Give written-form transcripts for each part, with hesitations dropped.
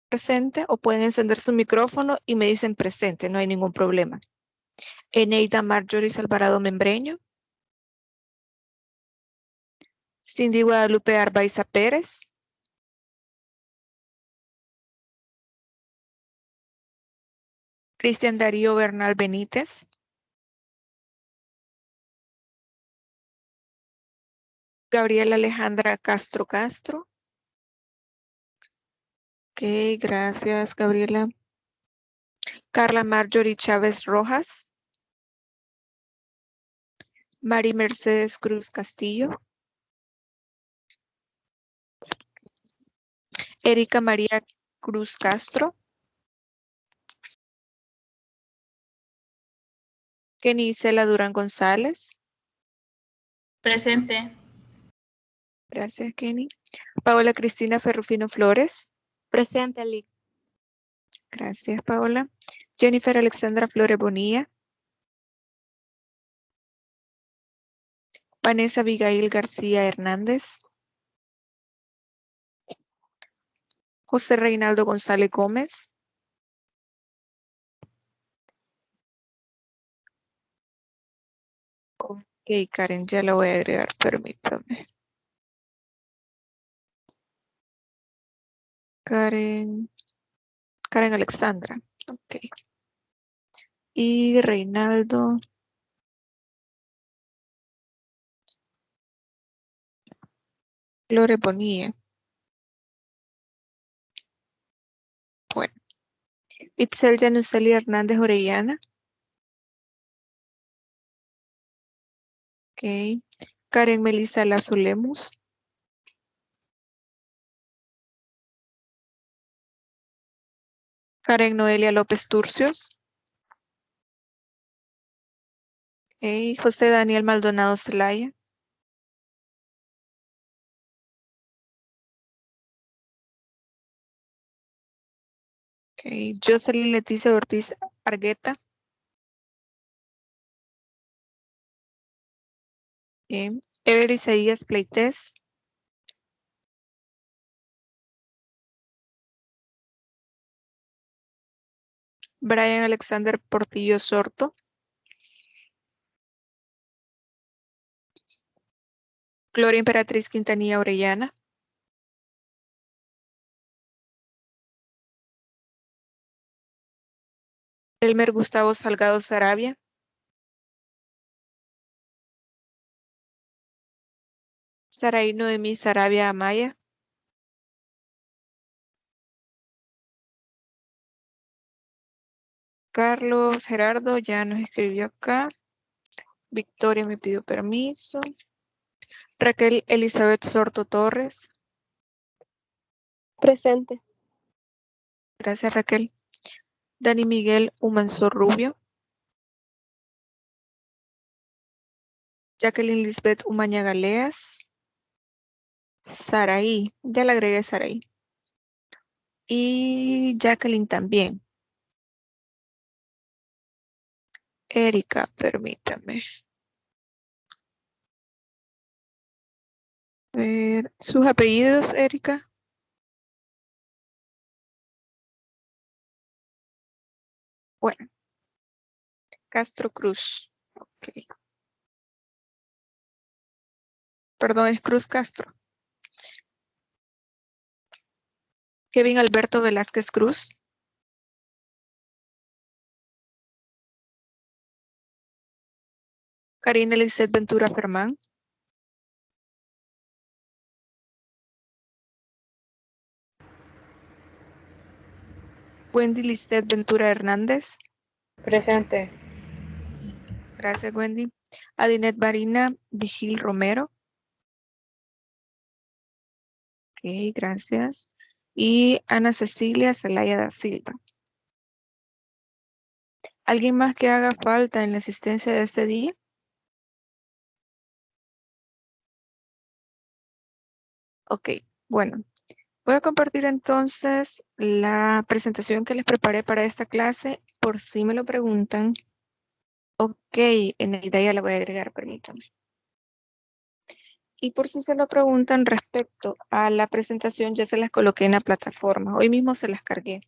presente o pueden encender su micrófono y me dicen presente, no hay ningún problema. Eneida Marjorie Alvarado Membreño. Cindy Guadalupe Arbaiza Pérez. Cristian Darío Bernal Benítez. Gabriela Alejandra Castro Castro. Ok, gracias, Gabriela. Carla Marjorie Chávez Rojas. Mari Mercedes Cruz Castillo. Erika María Cruz Castro. Kenny Isela Durán González. Presente. Gracias, Kenny. Paola Cristina Ferrufino Flores. Presente, Lic. Gracias, Paola. Jennifer Alexandra Flores Bonilla. Vanessa Abigail García Hernández. José Reinaldo González Gómez. Ok, Karen, ya la voy a agregar, permítame. Karen Alexandra. Ok. Y Reinaldo. Flores Bonilla. Bueno. Itzel Januseli Hernández Orellana. Ok. Karen Melissa Lazo Lemus. Karen Noelia López Turcios. Okay. José Daniel Maldonado Zelaya. Okay. Jocelyn Leticia Ortiz Argueta. Okay. Ever Isaías Pleites. Brian Alexander Portillo Sorto. Gloria Emperatriz Quintanilla Orellana. Elmer Gustavo Salgado Sarabia. Saraí Noemí Sarabia Amaya. Carlos Gerardo ya nos escribió acá. Victoria me pidió permiso. Raquel Elizabeth Sorto Torres. Presente. Gracias, Raquel. Dani Miguel Humansor Rubio. Jacqueline Lisbeth Umaña Galeas. Saraí, ya le agregué Saraí. Y Jacqueline también. Erika, permítame. A ver, sus apellidos, Erika. Bueno. Castro Cruz. Ok. Perdón, es Cruz Castro. Kevin Alberto Velázquez Cruz. Karina Lizeth Ventura Fermán. Wendy Lizeth Ventura Hernández. Presente. Gracias, Wendy. Adinet Marina Vigil Romero. Ok, gracias. Y Ana Cecilia Zelaya da Silva. ¿Alguien más que haga falta en la asistencia de este día? Ok, bueno. Voy a compartir entonces la presentación que les preparé para esta clase, por si me lo preguntan. Ok, en el día ya la voy a agregar, permítanme. Y por si se lo preguntan respecto a la presentación, ya se las coloqué en la plataforma. Hoy mismo se las cargué.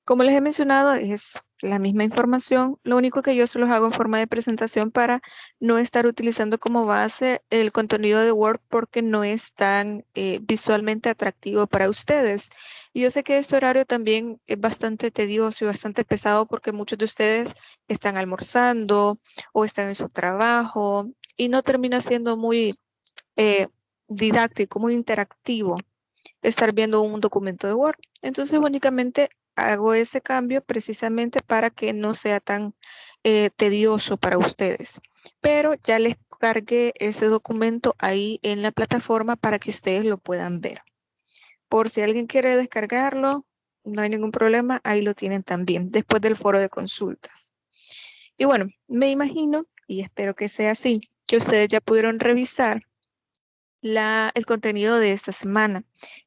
Como les he mencionado, es la misma información. Lo único que yo se los hago en forma de presentación para no estar utilizando como base el contenido de Word porque no es tan visualmente atractivo para ustedes. Y yo sé que este horario también es bastante tedioso y bastante pesado porque muchos de ustedes están almorzando o están en su trabajo y no termina siendo muy eh, didáctico, muy interactivo estar viendo un documento de Word. Entonces únicamente hago ese cambio precisamente para que no sea tan tedioso para ustedes. Pero ya les cargué ese documento ahí en la plataforma para que ustedes lo puedan ver. Por si alguien quiere descargarlo, no hay ningún problema, ahí lo tienen también, después del foro de consultas. Y bueno, me imagino, y espero que sea así, que ustedes ya pudieron revisar el contenido de esta semana,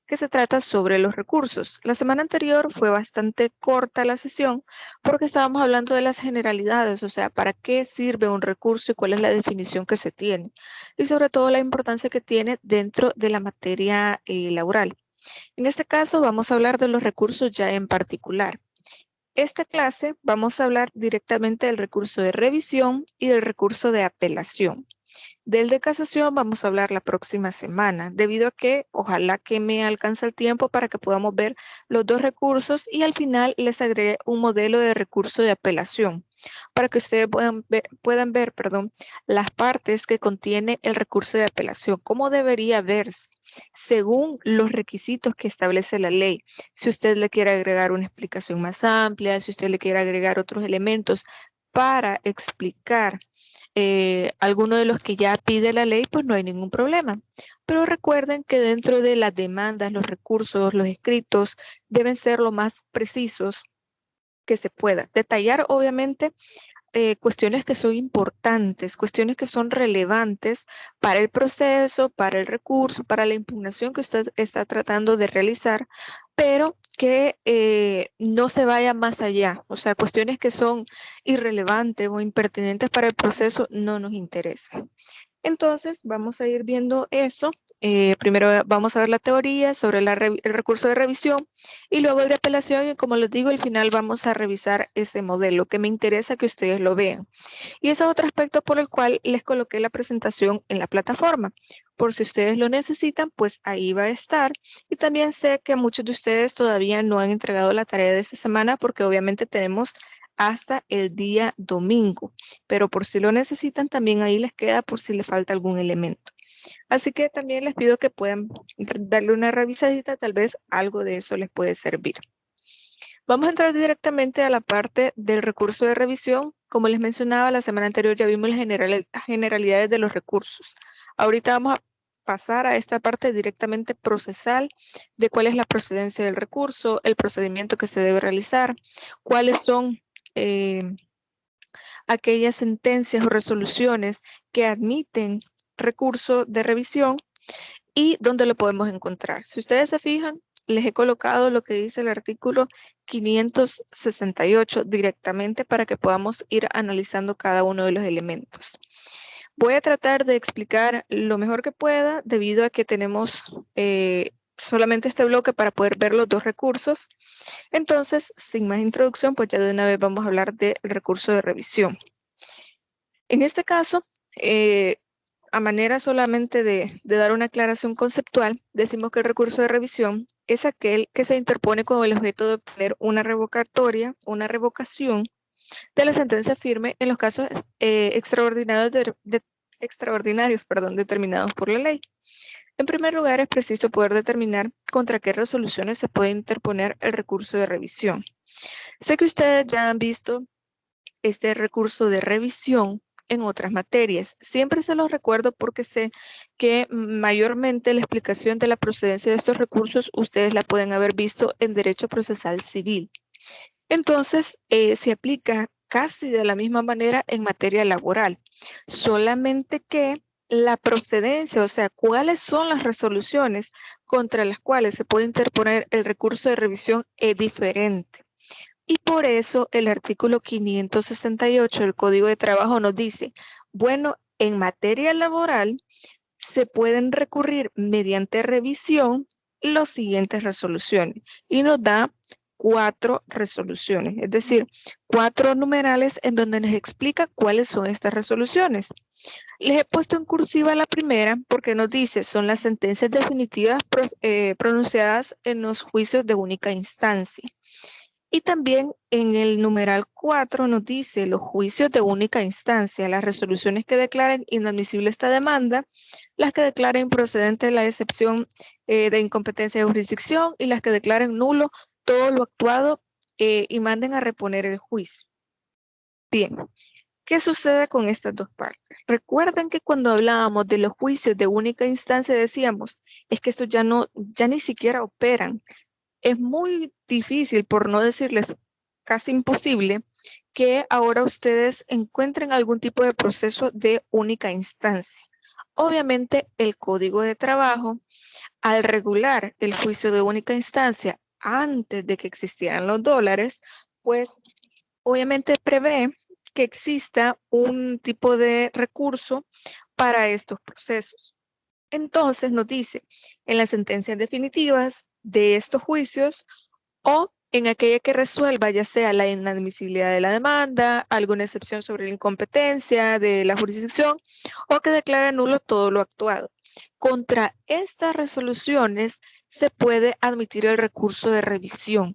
que se trata sobre los recursos. La semana anterior fue bastante corta la sesión porque estábamos hablando de las generalidades, o sea, para qué sirve un recurso y cuál es la definición que se tiene, y sobre todo la importancia que tiene dentro de la materia laboral. En este caso vamos a hablar de los recursos ya en particular. Esta clase vamos a hablar directamente del recurso de revisión y del recurso de apelación. Del de casación vamos a hablar la próxima semana, debido a que ojalá que me alcance el tiempo para que podamos ver los dos recursos y al final les agregué un modelo de recurso de apelación para que ustedes puedan ver, las partes que contiene el recurso de apelación, cómo debería verse según los requisitos que establece la ley. Si usted le quiere agregar una explicación más amplia, si usted le quiere agregar otros elementos para explicar alguno de los que ya pide la ley, pues no hay ningún problema. Pero recuerden que dentro de las demandas, los recursos, los escritos deben ser lo más precisos que se pueda. Detallar, obviamente, cuestiones que son importantes, cuestiones que son relevantes para el proceso, para el recurso, para la impugnación que usted está tratando de realizar, pero que no se vaya más allá. O sea, cuestiones que son irrelevantes o impertinentes para el proceso no nos interesan. Entonces, vamos a ir viendo eso. Primero vamos a ver la teoría sobre el recurso de revisión y luego el de apelación y como les digo, al final vamos a revisar este modelo que me interesa que ustedes lo vean. Y ese es otro aspecto por el cual les coloqué la presentación en la plataforma. Por si ustedes lo necesitan, pues ahí va a estar. Y también sé que muchos de ustedes todavía no han entregado la tarea de esta semana porque obviamente tenemos hasta el día domingo. Pero por si lo necesitan, también ahí les queda por si les falta algún elemento. Así que también les pido que puedan darle una revisadita, tal vez algo de eso les puede servir. Vamos a entrar directamente a la parte del recurso de revisión. Como les mencionaba, la semana anterior ya vimos las generalidades de los recursos. Ahorita vamos a pasar a esta parte directamente procesal de cuál es la procedencia del recurso, el procedimiento que se debe realizar, cuáles son aquellas sentencias o resoluciones que admiten recurso de revisión y dónde lo podemos encontrar. Si ustedes se fijan, les he colocado lo que dice el artículo 568 directamente para que podamos ir analizando cada uno de los elementos. Voy a tratar de explicar lo mejor que pueda debido a que tenemos solamente este bloque para poder ver los dos recursos. Entonces, sin más introducción, pues ya de una vez vamos a hablar del recurso de revisión. En este caso, a manera solamente de dar una aclaración conceptual, decimos que el recurso de revisión es aquel que se interpone con el objeto de obtener una revocatoria, una revocación de la sentencia firme en los casos extraordinarios, determinados por la ley. En primer lugar, es preciso poder determinar contra qué resoluciones se puede interponer el recurso de revisión. Sé que ustedes ya han visto este recurso de revisión en otras materias. Siempre se los recuerdo porque sé que mayormente la explicación de la procedencia de estos recursos ustedes la pueden haber visto en Derecho Procesal Civil. Entonces, se aplica casi de la misma manera en materia laboral, solamente que la procedencia, o sea, cuáles son las resoluciones contra las cuales se puede interponer el recurso de revisión es diferente. Y por eso el artículo 568 del Código de Trabajo nos dice, bueno, en materia laboral se pueden recurrir mediante revisión las siguientes resoluciones y nos da 4 resoluciones, es decir, 4 numerales en donde nos explica cuáles son estas resoluciones. Les he puesto en cursiva la primera porque nos dice son las sentencias definitivas pronunciadas en los juicios de única instancia. Y también en el numeral 4 nos dice los juicios de única instancia, las resoluciones que declaren inadmisible esta demanda, las que declaren procedente la excepción de incompetencia de jurisdicción y las que declaren nulo todo lo actuado y manden a reponer el juicio. Bien, ¿qué sucede con estas dos partes? Recuerden que cuando hablábamos de los juicios de única instancia decíamos, es que estos ya ni siquiera operan. Es muy difícil, por no decirles casi imposible, que ahora ustedes encuentren algún tipo de proceso de única instancia. Obviamente, el Código de Trabajo, al regular el juicio de única instancia antes de que existieran los dólares, pues obviamente prevé que exista un tipo de recurso para estos procesos. Entonces nos dice, en las sentencias definitivas de estos juicios o en aquella que resuelva ya sea la inadmisibilidad de la demanda, alguna excepción sobre la incompetencia de la jurisdicción o que declare nulo todo lo actuado. Contra estas resoluciones se puede admitir el recurso de revisión.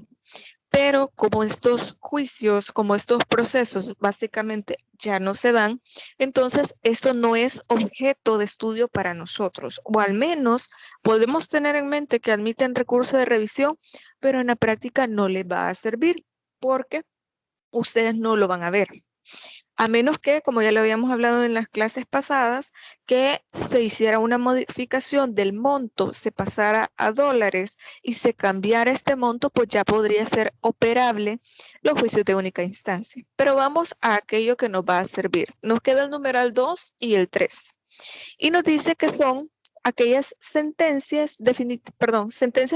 Pero como estos juicios, como estos procesos básicamente ya no se dan, entonces esto no es objeto de estudio para nosotros, o al menos podemos tener en mente que admiten recurso de revisión, pero en la práctica no les va a servir porque ustedes no lo van a ver. A menos que, como ya lo habíamos hablado en las clases pasadas, que se hiciera una modificación del monto, se pasara a dólares y se cambiara este monto, pues ya podría ser operable los juicios de única instancia. Pero vamos a aquello que nos va a servir. Nos queda el numeral 2 y el 3. Y nos dice que son aquellas sentencias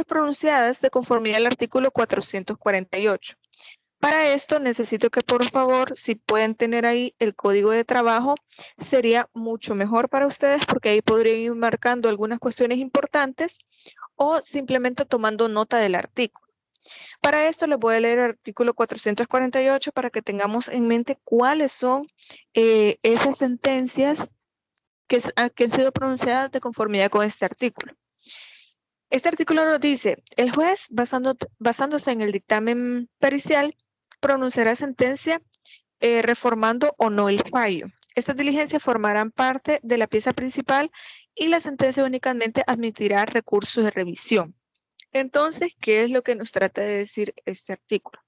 pronunciadas de conformidad al artículo 448. Para esto necesito que por favor, si pueden tener ahí el código de trabajo, sería mucho mejor para ustedes porque ahí podrían ir marcando algunas cuestiones importantes o simplemente tomando nota del artículo. Para esto les voy a leer el artículo 448 para que tengamos en mente cuáles son esas sentencias que han sido pronunciadas de conformidad con este artículo. Este artículo nos dice, el juez, basándose en el dictamen pericial, pronunciará sentencia reformando o no el fallo. Estas diligencias formarán parte de la pieza principal y la sentencia únicamente admitirá recursos de revisión. Entonces, ¿qué es lo que nos trata de decir este artículo?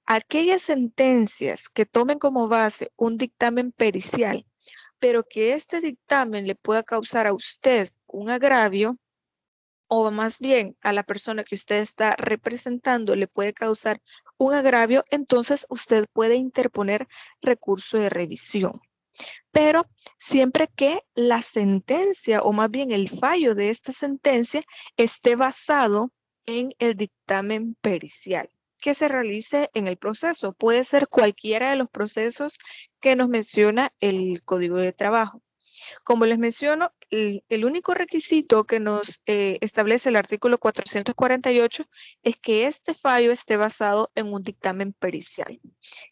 Aquellas sentencias que tomen como base un dictamen pericial, pero que este dictamen le pueda causar a usted un agravio, o más bien a la persona que usted está representando le puede causar un agravio, entonces usted puede interponer recurso de revisión. Pero siempre que la sentencia o más bien el fallo de esta sentencia esté basado en el dictamen pericial que se realice en el proceso. Puede ser cualquiera de los procesos que nos menciona el Código de Trabajo. Como les menciono, el único requisito que nos establece el artículo 448 es que este fallo esté basado en un dictamen pericial.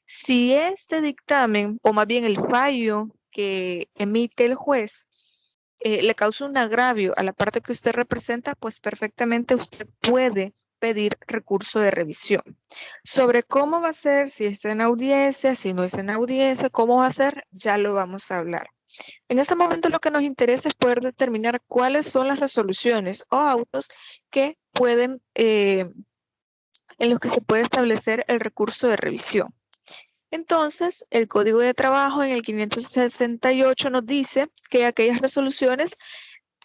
Si este dictamen, o más bien el fallo que emite el juez, le causa un agravio a la parte que usted representa, pues perfectamente usted puede pedir recurso de revisión. Sobre cómo va a ser, si está en audiencia, si no está en audiencia, cómo va a ser, ya lo vamos a hablar. En este momento lo que nos interesa es poder determinar cuáles son las resoluciones o autos que pueden, en los que se puede establecer el recurso de revisión. Entonces, el Código de Trabajo en el 568 nos dice que aquellas resoluciones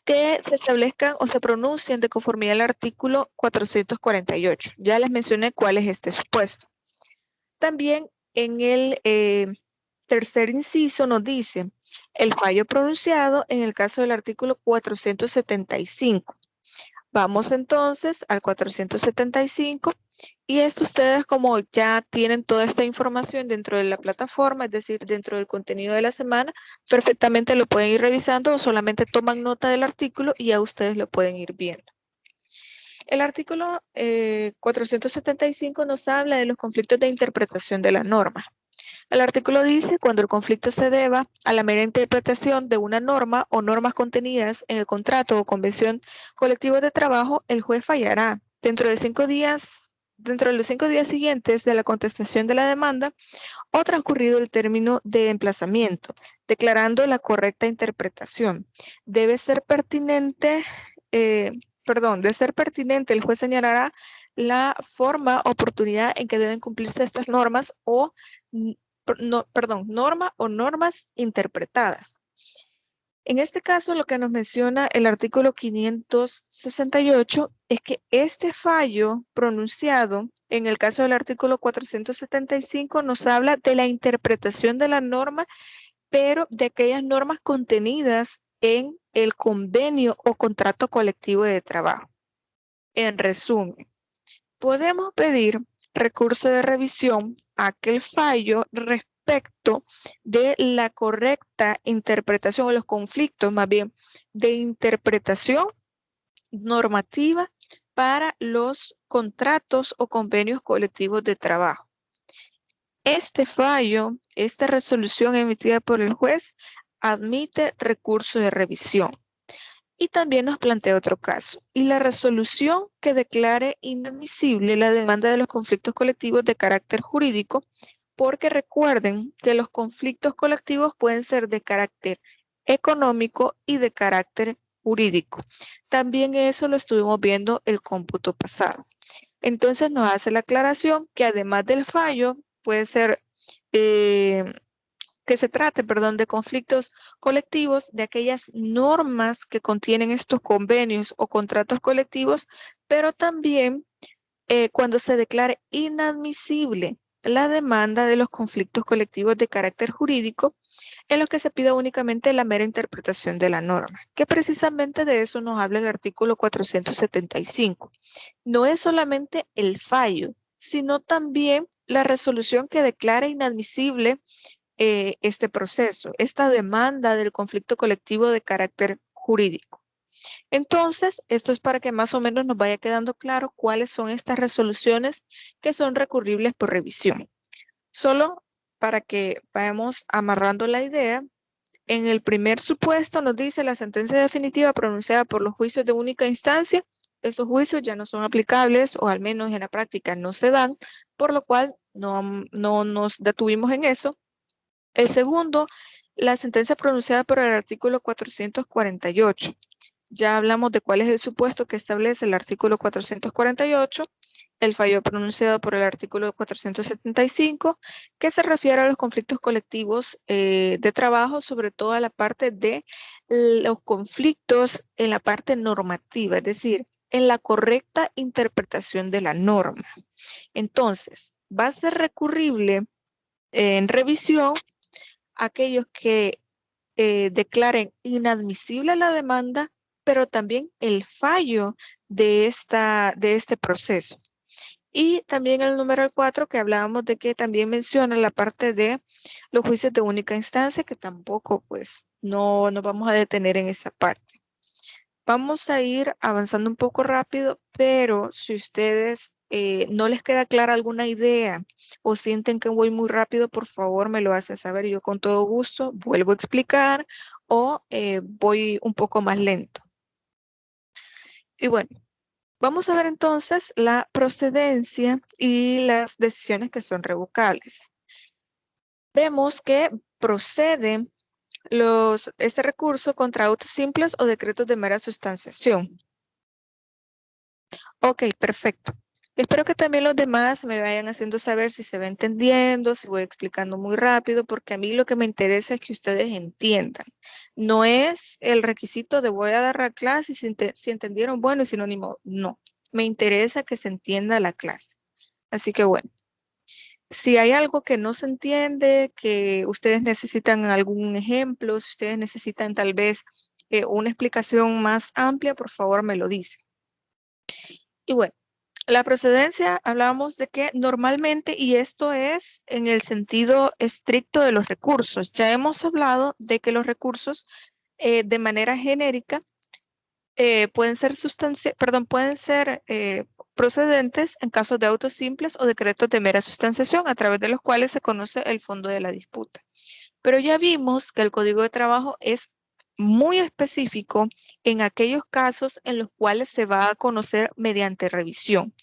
que se establezcan o se pronuncien de conformidad al artículo 448. Ya les mencioné cuál es este supuesto. También en el tercer inciso nos dice el fallo pronunciado en el caso del artículo 475. Vamos entonces al 475 y esto ustedes como ya tienen toda esta información dentro de la plataforma, es decir, dentro del contenido de la semana, perfectamente lo pueden ir revisando o solamente toman nota del artículo y ya ustedes lo pueden ir viendo. El artículo 475 nos habla de los conflictos de interpretación de la norma. El artículo dice, cuando el conflicto se deba a la mera interpretación de una norma o normas contenidas en el contrato o convención colectiva de trabajo, el juez fallará. Dentro de los 5 días siguientes de la contestación de la demanda o transcurrido el término de emplazamiento, declarando la correcta interpretación. De ser pertinente, el juez señalará la forma, oportunidad en que deben cumplirse estas normas o norma o normas interpretadas. En este caso, lo que nos menciona el artículo 568 es que este fallo pronunciado en el caso del artículo 475 nos habla de la interpretación de la norma, pero de aquellas normas contenidas en el convenio o contrato colectivo de trabajo. En resumen, podemos pedir recurso de revisión a aquel fallo respecto de la correcta interpretación o los conflictos más bien de interpretación normativa para los contratos o convenios colectivos de trabajo. Este fallo, esta resolución emitida por el juez, admite recurso de revisión. Y también nos plantea otro caso, y la resolución que declare inadmisible la demanda de los conflictos colectivos de carácter jurídico, porque recuerden que los conflictos colectivos pueden ser de carácter económico y de carácter jurídico. También eso lo estuvimos viendo el cómputo pasado. Entonces nos hace la aclaración que además del fallo puede ser que se trate, de conflictos colectivos, de aquellas normas que contienen estos convenios o contratos colectivos, pero también cuando se declare inadmisible la demanda de los conflictos colectivos de carácter jurídico, en los que se pida únicamente la mera interpretación de la norma, que precisamente de eso nos habla el artículo 475. No es solamente el fallo, sino también la resolución que declara inadmisible este proceso, esta demanda del conflicto colectivo de carácter jurídico. Entonces, esto es para que más o menos nos vaya quedando claro cuáles son estas resoluciones que son recurribles por revisión. Solo para que vayamos amarrando la idea, en el primer supuesto nos dice la sentencia definitiva pronunciada por los juicios de única instancia. Esos juicios ya no son aplicables o al menos en la práctica no se dan, por lo cual no nos detuvimos en eso. El segundo, la sentencia pronunciada por el artículo 448. Ya hablamos de cuál es el supuesto que establece el artículo 448, el fallo pronunciado por el artículo 475, que se refiere a los conflictos colectivos de trabajo, sobre todo a la parte de los conflictos en la parte normativa, es decir, en la correcta interpretación de la norma. Entonces, va a ser recurrible en revisión aquellos que declaren inadmisible la demanda, pero también el fallo de este proceso. Y también el número 4 que hablábamos de que también menciona la parte de los juicios de única instancia, que tampoco pues no nos vamos a detener en esa parte. Vamos a ir avanzando un poco rápido, pero si ustedes no les queda clara alguna idea o sienten que voy muy rápido, por favor me lo hacen saber y yo con todo gusto vuelvo a explicar o voy un poco más lento. Y bueno, vamos a ver entonces la procedencia y las decisiones que son revocables. Vemos que procede este recurso contra autos simples o decretos de mera sustanciación. Ok, perfecto. Espero que también los demás me vayan haciendo saber si se va entendiendo, si voy explicando muy rápido, porque a mí lo que me interesa es que ustedes entiendan. No es el requisito de voy a dar la clase y si entendieron, bueno, y sinónimo, no. Me interesa que se entienda la clase. Así que bueno, si hay algo que no se entiende, que ustedes necesitan algún ejemplo, si ustedes necesitan tal vez una explicación más amplia, por favor me lo dicen. Y bueno, la procedencia, hablábamos de que normalmente, y esto es en el sentido estricto de los recursos, ya hemos hablado de que los recursos de manera genérica pueden ser procedentes en casos de autos simples o decretos de mera sustanciación a través de los cuales se conoce el fondo de la disputa. Pero ya vimos que el Código de Trabajo es muy específico en aquellos casos en los cuales se va a conocer mediante revisión.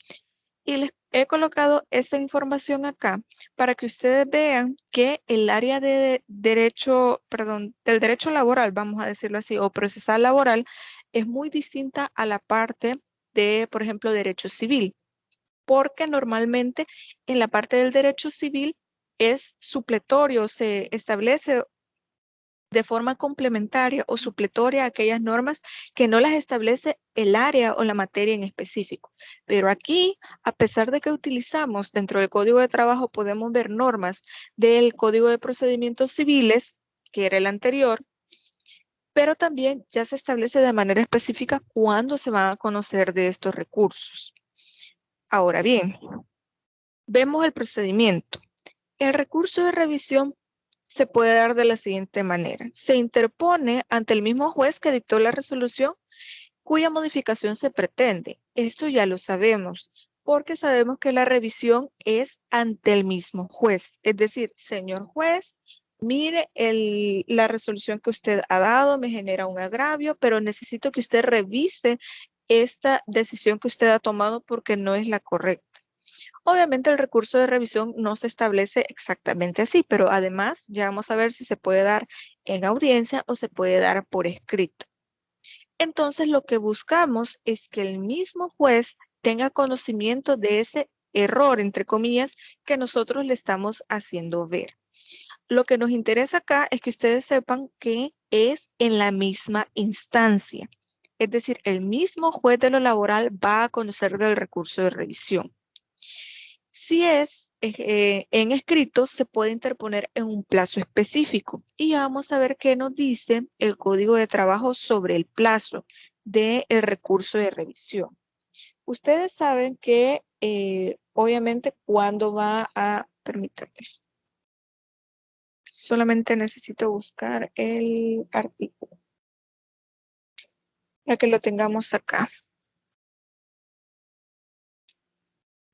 Y les he colocado esta información acá para que ustedes vean que el área de derecho, del derecho laboral, vamos a decirlo así, o procesal laboral, es muy distinta a la parte de, por ejemplo, derecho civil, porque normalmente en la parte del derecho civil es supletorio, se establece de forma complementaria o supletoria a aquellas normas que no las establece el área o la materia en específico. Pero aquí, a pesar de que utilizamos dentro del Código de Trabajo, podemos ver normas del Código de Procedimientos Civiles, que era el anterior, pero también ya se establece de manera específica cuándo se van a conocer de estos recursos. Ahora bien, vemos el procedimiento. El recurso de revisión se puede dar de la siguiente manera. Se interpone ante el mismo juez que dictó la resolución cuya modificación se pretende. Esto ya lo sabemos, porque sabemos que la revisión es ante el mismo juez. Es decir, señor juez, mire, la resolución que usted ha dado me genera un agravio, pero necesito que usted revise esta decisión que usted ha tomado porque no es la correcta. Obviamente el recurso de revisión no se establece exactamente así, pero además ya vamos a ver si se puede dar en audiencia o se puede dar por escrito. Entonces lo que buscamos es que el mismo juez tenga conocimiento de ese error, entre comillas, que nosotros le estamos haciendo ver. Lo que nos interesa acá es que ustedes sepan que es en la misma instancia. Es decir, el mismo juez de lo laboral va a conocer del recurso de revisión. Si es en escrito, se puede interponer en un plazo específico. Y vamos a ver qué nos dice el Código de Trabajo sobre el plazo del recurso de revisión. Ustedes saben que, obviamente, cuando va a... Permítanme. Solamente necesito buscar el artículo para que lo tengamos acá.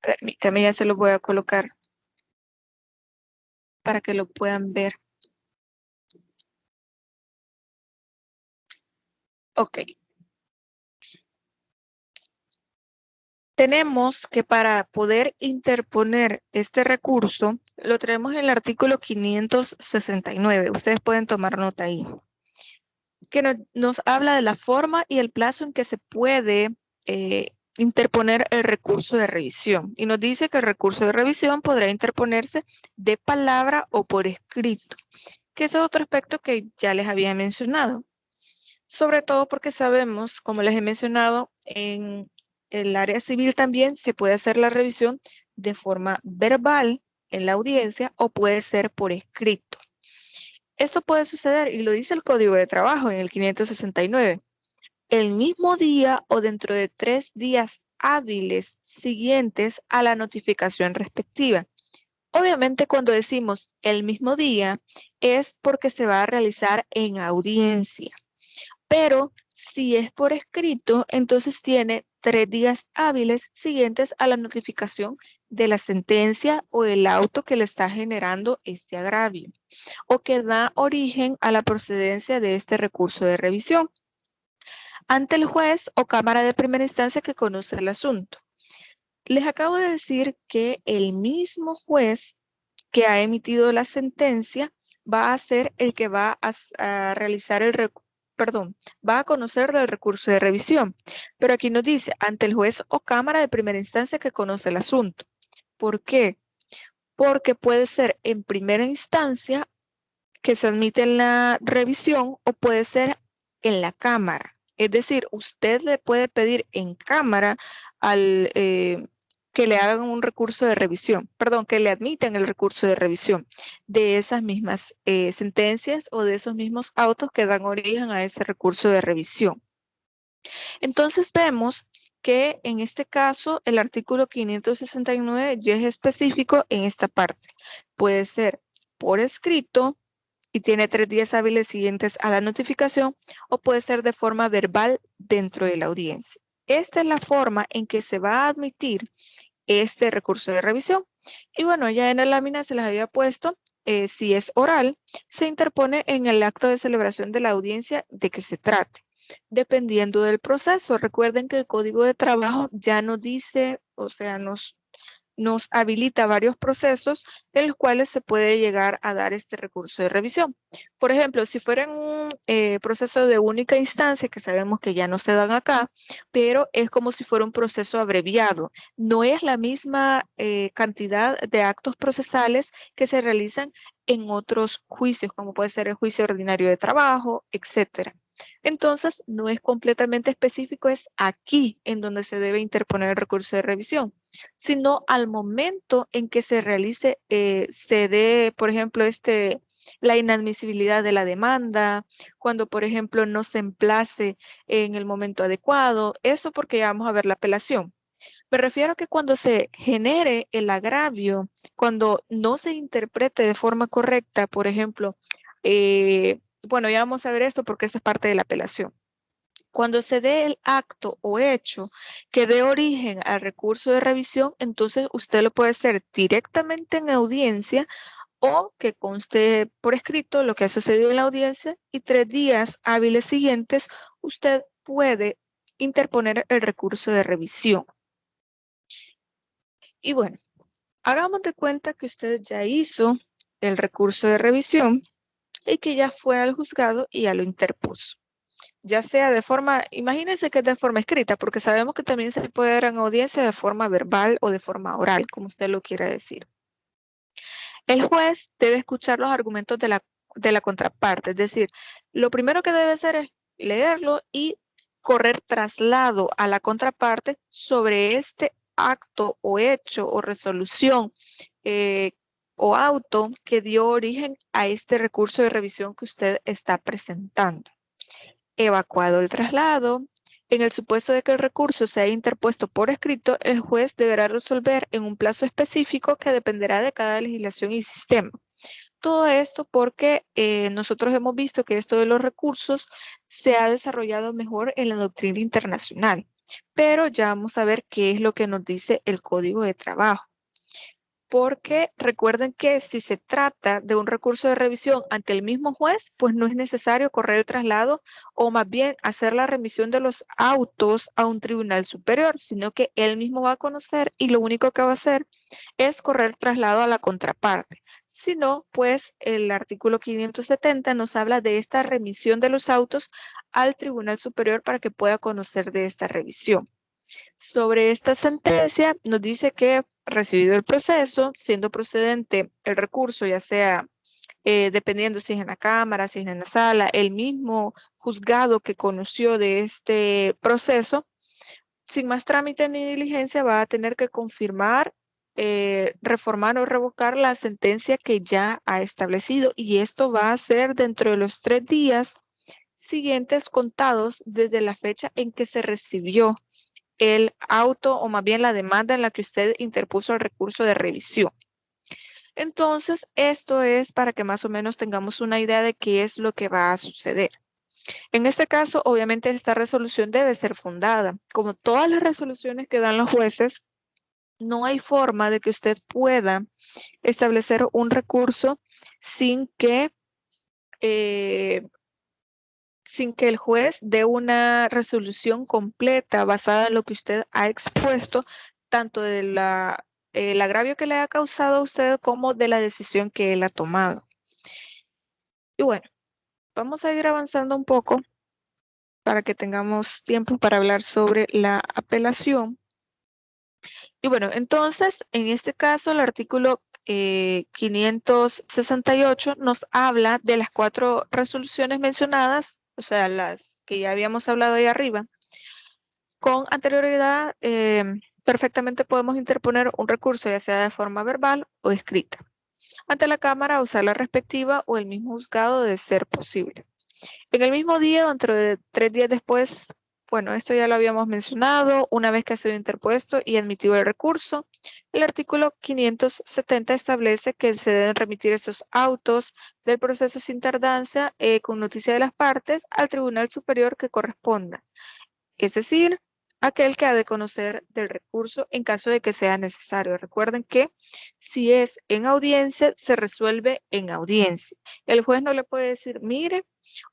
Permítanme, ya se lo voy a colocar para que lo puedan ver. Ok. Tenemos que para poder interponer este recurso, lo tenemos en el artículo 569. Ustedes pueden tomar nota ahí. Que nos habla de la forma y el plazo en que se puede interponer el recurso de revisión. Y nos dice que el recurso de revisión podrá interponerse de palabra o por escrito, que ese es otro aspecto que ya les había mencionado. Sobre todo porque sabemos, como les he mencionado, en el área civil también se puede hacer la revisión de forma verbal en la audiencia o puede ser por escrito. Esto puede suceder, y lo dice el Código de Trabajo en el 569, el mismo día o dentro de 3 días hábiles siguientes a la notificación respectiva. Obviamente cuando decimos el mismo día es porque se va a realizar en audiencia. Pero si es por escrito, entonces tiene 3 días hábiles siguientes a la notificación de la sentencia o el auto que le está generando este agravio o que da origen a la procedencia de este recurso de revisión ante el juez o cámara de primera instancia que conoce el asunto. Les acabo de decir que el mismo juez que ha emitido la sentencia va a ser el que va a realizar va a conocer del recurso de revisión. Pero aquí nos dice, ante el juez o cámara de primera instancia que conoce el asunto. ¿Por qué? Porque puede ser en primera instancia que se admite en la revisión o puede ser en la cámara. Es decir, usted le puede pedir en cámara al que le hagan un recurso de revisión, que le admitan el recurso de revisión de esas mismas sentencias o de esos mismos autos que dan origen a ese recurso de revisión. Entonces vemos que en este caso el artículo 569 ya es específico en esta parte. Puede ser por escrito y tiene 3 días hábiles siguientes a la notificación, o puede ser de forma verbal dentro de la audiencia. Esta es la forma en que se va a admitir este recurso de revisión. Y bueno, ya en la lámina se les había puesto, si es oral, se interpone en el acto de celebración de la audiencia de que se trate, dependiendo del proceso. Recuerden que el Código de Trabajo ya nos dice, o sea, nos habilita varios procesos en los cuales se puede llegar a dar este recurso de revisión. Por ejemplo, si fuera en un proceso de única instancia, que sabemos que ya no se dan acá, pero es como si fuera un proceso abreviado. No es la misma cantidad de actos procesales que se realizan en otros juicios, como puede ser el juicio ordinario de trabajo, etcétera. Entonces, no es completamente específico, es aquí en donde se debe interponer el recurso de revisión, sino al momento en que se realice, se dé, por ejemplo, la inadmisibilidad de la demanda, cuando, por ejemplo, no se emplace en el momento adecuado, eso porque ya vamos a ver la apelación. Me refiero a que cuando se genere el agravio, cuando no se interprete de forma correcta, por ejemplo, bueno, ya vamos a ver esto porque eso es parte de la apelación. Cuando se dé el acto o hecho que dé origen al recurso de revisión, entonces usted lo puede hacer directamente en audiencia o que conste por escrito lo que ha sucedido en la audiencia, y 3 días hábiles siguientes usted puede interponer el recurso de revisión. Y bueno, hagamos de cuenta que usted ya hizo el recurso de revisión y que ya fue al juzgado y ya lo interpuso. Ya sea de forma, imagínense que es de forma escrita, porque sabemos que también se puede dar en audiencia de forma verbal o de forma oral, como usted lo quiera decir. El juez debe escuchar los argumentos de la contraparte, es decir, lo primero que debe hacer es leerlo y correr traslado a la contraparte sobre este acto o hecho o resolución o auto que dio origen a este recurso de revisión que usted está presentando. Evacuado el traslado, en el supuesto de que el recurso sea interpuesto por escrito, el juez deberá resolver en un plazo específico que dependerá de cada legislación y sistema. Todo esto porque nosotros hemos visto que esto de los recursos se ha desarrollado mejor en la doctrina internacional, pero ya vamos a ver qué es lo que nos dice el Código de Trabajo. Porque recuerden que si se trata de un recurso de revisión ante el mismo juez, pues no es necesario correr el traslado o más bien hacer la remisión de los autos a un tribunal superior, sino que él mismo va a conocer y lo único que va a hacer es correr traslado a la contraparte. Si no, pues el artículo 570 nos habla de esta remisión de los autos al tribunal superior para que pueda conocer de esta revisión. Sobre esta sentencia nos dice que recibido el proceso, siendo procedente el recurso, ya sea dependiendo si es en la Cámara, si es en la sala, el mismo juzgado que conoció de este proceso, sin más trámite ni diligencia va a tener que confirmar, reformar o revocar la sentencia que ya ha establecido, y esto va a ser dentro de los 3 días siguientes contados desde la fecha en que se recibió el auto o más bien la demanda en la que usted interpuso el recurso de revisión. Entonces, esto es para que más o menos tengamos una idea de qué es lo que va a suceder. En este caso, obviamente, esta resolución debe ser fundada. Como todas las resoluciones que dan los jueces, no hay forma de que usted pueda establecer un recurso sin que el juez dé una resolución completa basada en lo que usted ha expuesto, tanto del agravio que le ha causado a usted como de la decisión que él ha tomado. Y bueno, vamos a ir avanzando un poco para que tengamos tiempo para hablar sobre la apelación. Y bueno, entonces, en este caso, el artículo 568 nos habla de las 4 resoluciones mencionadas, o sea, las que ya habíamos hablado ahí arriba. Con anterioridad, perfectamente podemos interponer un recurso, ya sea de forma verbal o escrita, ante la Cámara o sala respectiva o el mismo juzgado de ser posible. En el mismo día, dentro de 3 días después bueno, esto ya lo habíamos mencionado, una vez que ha sido interpuesto y admitido el recurso, el artículo 570 establece que se deben remitir estos autos del proceso sin tardanza con noticia de las partes al Tribunal Superior que corresponda, es decir, aquel que ha de conocer del recurso en caso de que sea necesario. Recuerden que si es en audiencia, se resuelve en audiencia. El juez no le puede decir, mire,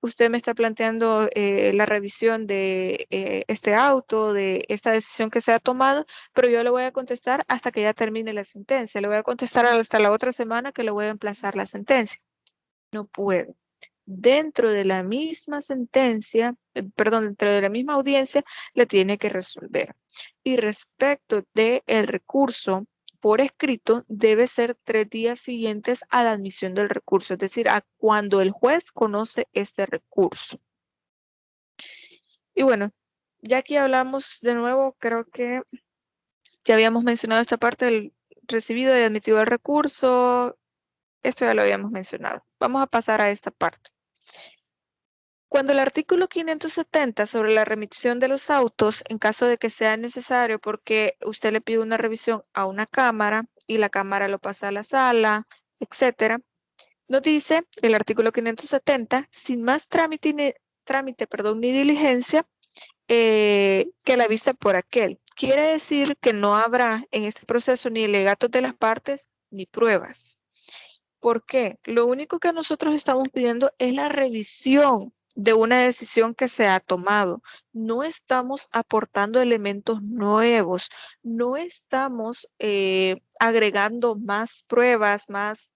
usted me está planteando la revisión de este auto, de esta decisión que se ha tomado, pero yo le voy a contestar hasta que ya termine la sentencia. Le voy a contestar hasta la otra semana que le voy a emplazar la sentencia. No puede. Dentro de la misma sentencia, perdón, dentro de la misma audiencia, le tiene que resolver. Y respecto del recurso por escrito, debe ser 3 días siguientes a la admisión del recurso, es decir, a cuando el juez conoce este recurso. Y bueno, ya aquí hablamos de nuevo, creo que ya habíamos mencionado esta parte del recibido y admitido el recurso. Esto ya lo habíamos mencionado. Vamos a pasar a esta parte. Cuando el artículo 570 sobre la remisión de los autos, en caso de que sea necesario porque usted le pide una revisión a una cámara y la cámara lo pasa a la sala, etcétera, nos dice el artículo 570, sin más trámite ni diligencia que la vista por aquel. Quiere decir que no habrá en este proceso ni alegatos de las partes ni pruebas. ¿Por qué? Lo único que nosotros estamos pidiendo es la revisión de una decisión que se ha tomado. No estamos aportando elementos nuevos, no estamos agregando más pruebas, más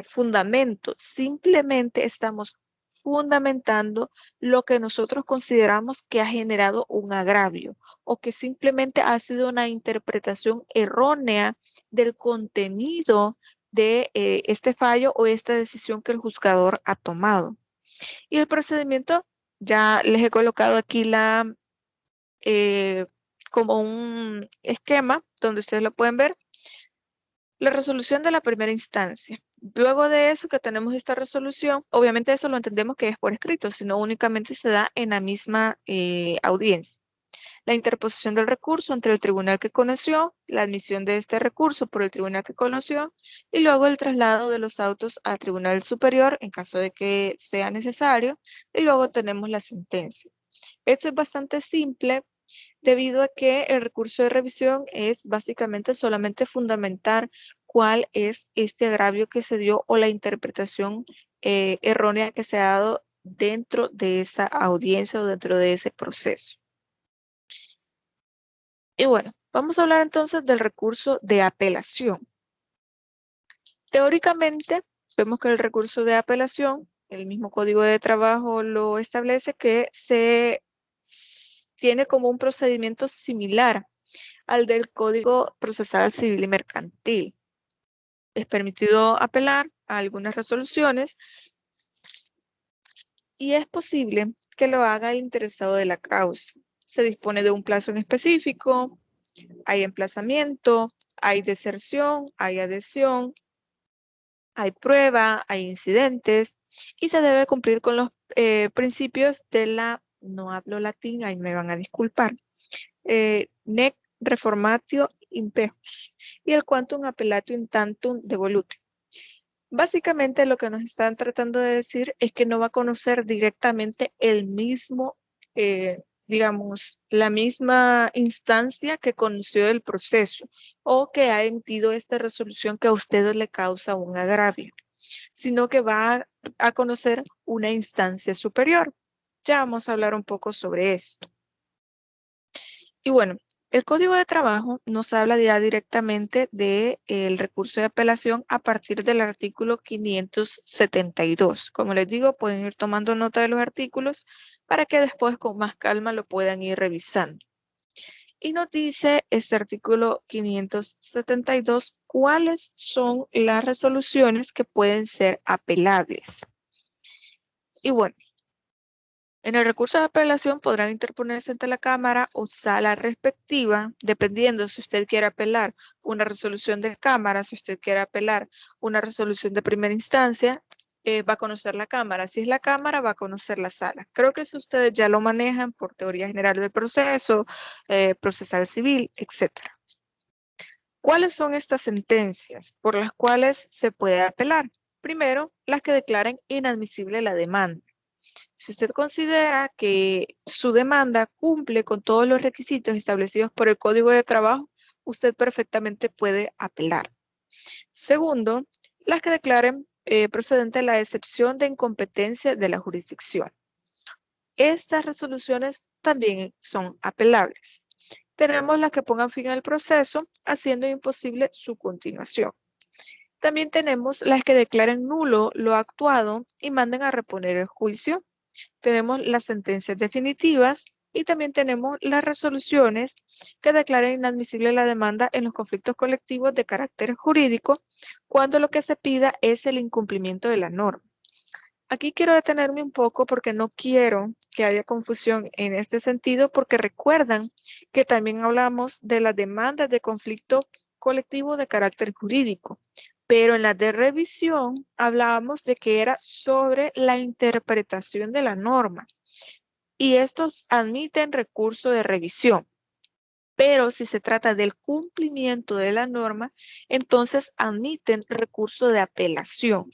fundamentos. Simplemente estamos fundamentando lo que nosotros consideramos que ha generado un agravio o que simplemente ha sido una interpretación errónea del contenido de este fallo o esta decisión que el juzgador ha tomado. Y el procedimiento, ya les he colocado aquí como un esquema donde ustedes lo pueden ver. La resolución de la primera instancia. Luego de eso que tenemos esta resolución, obviamente eso lo entendemos que es por escrito, sino únicamente se da en la misma audiencia. La interposición del recurso entre el tribunal que conoció, la admisión de este recurso por el tribunal que conoció y luego el traslado de los autos al tribunal superior en caso de que sea necesario y luego tenemos la sentencia. Esto es bastante simple debido a que el recurso de revisión es básicamente solamente fundamentar cuál es este agravio que se dio o la interpretación errónea que se ha dado dentro de esa audiencia o dentro de ese proceso. Y bueno, vamos a hablar entonces del recurso de apelación. Teóricamente, vemos que el recurso de apelación, el mismo Código de Trabajo lo establece que se tiene como un procedimiento similar al del Código Procesal Civil y Mercantil. Es permitido apelar a algunas resoluciones y es posible que lo haga el interesado de la causa. Se dispone de un plazo en específico, hay emplazamiento, hay deserción, hay adhesión, hay prueba, hay incidentes y se debe cumplir con los principios de la, no hablo latín, ahí me van a disculpar, nec reformatio impejus y el quantum appellatio in tantum devolutum. Básicamente lo que nos están tratando de decir es que no va a conocer directamente el mismo, digamos, la misma instancia que conoció el proceso o que ha emitido esta resolución que a ustedes le causa un agravio, sino que va a conocer una instancia superior. Ya vamos a hablar un poco sobre esto. Y bueno, el Código de Trabajo nos habla ya directamente del recurso de apelación a partir del artículo 572. Como les digo, pueden ir tomando nota de los artículos para que después con más calma lo puedan ir revisando. Y nos dice este artículo 572 cuáles son las resoluciones que pueden ser apelables. Y bueno, en el recurso de apelación podrán interponerse ante la Cámara o sala respectiva, dependiendo si usted quiere apelar una resolución de Cámara, si usted quiere apelar una resolución de primera instancia, va a conocer la Cámara. Si es la Cámara, va a conocer la Sala. Creo que eso ustedes ya lo manejan por teoría general del proceso, procesal civil, etc. ¿Cuáles son estas sentencias por las cuales se puede apelar? Primero, las que declaren inadmisible la demanda. Si usted considera que su demanda cumple con todos los requisitos establecidos por el Código de Trabajo, usted perfectamente puede apelar. Segundo, las que declaren procedente la excepción de incompetencia de la jurisdicción. Estas resoluciones también son apelables. Tenemos las que pongan fin al proceso, haciendo imposible su continuación. También tenemos las que declaren nulo lo actuado y manden a reponer el juicio. Tenemos las sentencias definitivas y también tenemos las resoluciones que declaren inadmisible la demanda en los conflictos colectivos de carácter jurídico cuando lo que se pida es el incumplimiento de la norma. Aquí quiero detenerme un poco porque no quiero que haya confusión en este sentido, porque recuerdan que también hablamos de las demandas de conflicto colectivo de carácter jurídico, pero en la de revisión hablábamos de que era sobre la interpretación de la norma y estos admiten recurso de revisión. Pero si se trata del cumplimiento de la norma, entonces admiten recurso de apelación.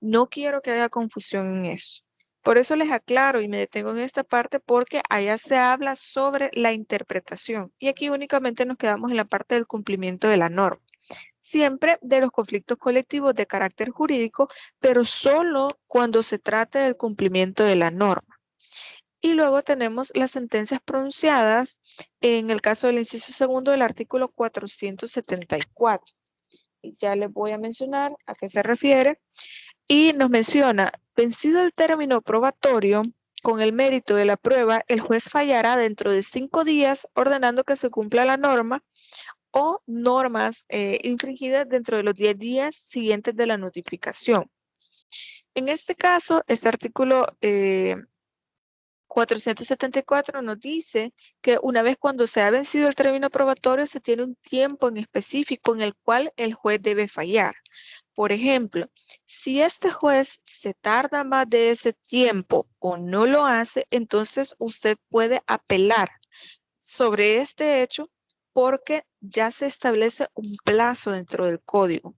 No quiero que haya confusión en eso. Por eso les aclaro y me detengo en esta parte porque allá se habla sobre la interpretación y aquí únicamente nos quedamos en la parte del cumplimiento de la norma. Siempre de los conflictos colectivos de carácter jurídico, pero solo cuando se trate del cumplimiento de la norma. Y luego tenemos las sentencias pronunciadas en el caso del inciso segundo del artículo 474. Y ya les voy a mencionar a qué se refiere. Y nos menciona, vencido el término probatorio, con el mérito de la prueba, el juez fallará dentro de 5 días ordenando que se cumpla la norma o normas infringidas dentro de los 10 días siguientes de la notificación. En este caso, este artículo 474 nos dice que una vez cuando se ha vencido el término probatorio, se tiene un tiempo en específico en el cual el juez debe fallar. Por ejemplo, si este juez se tarda más de ese tiempo o no lo hace, entonces usted puede apelar sobre este hecho porque ya se establece un plazo dentro del código.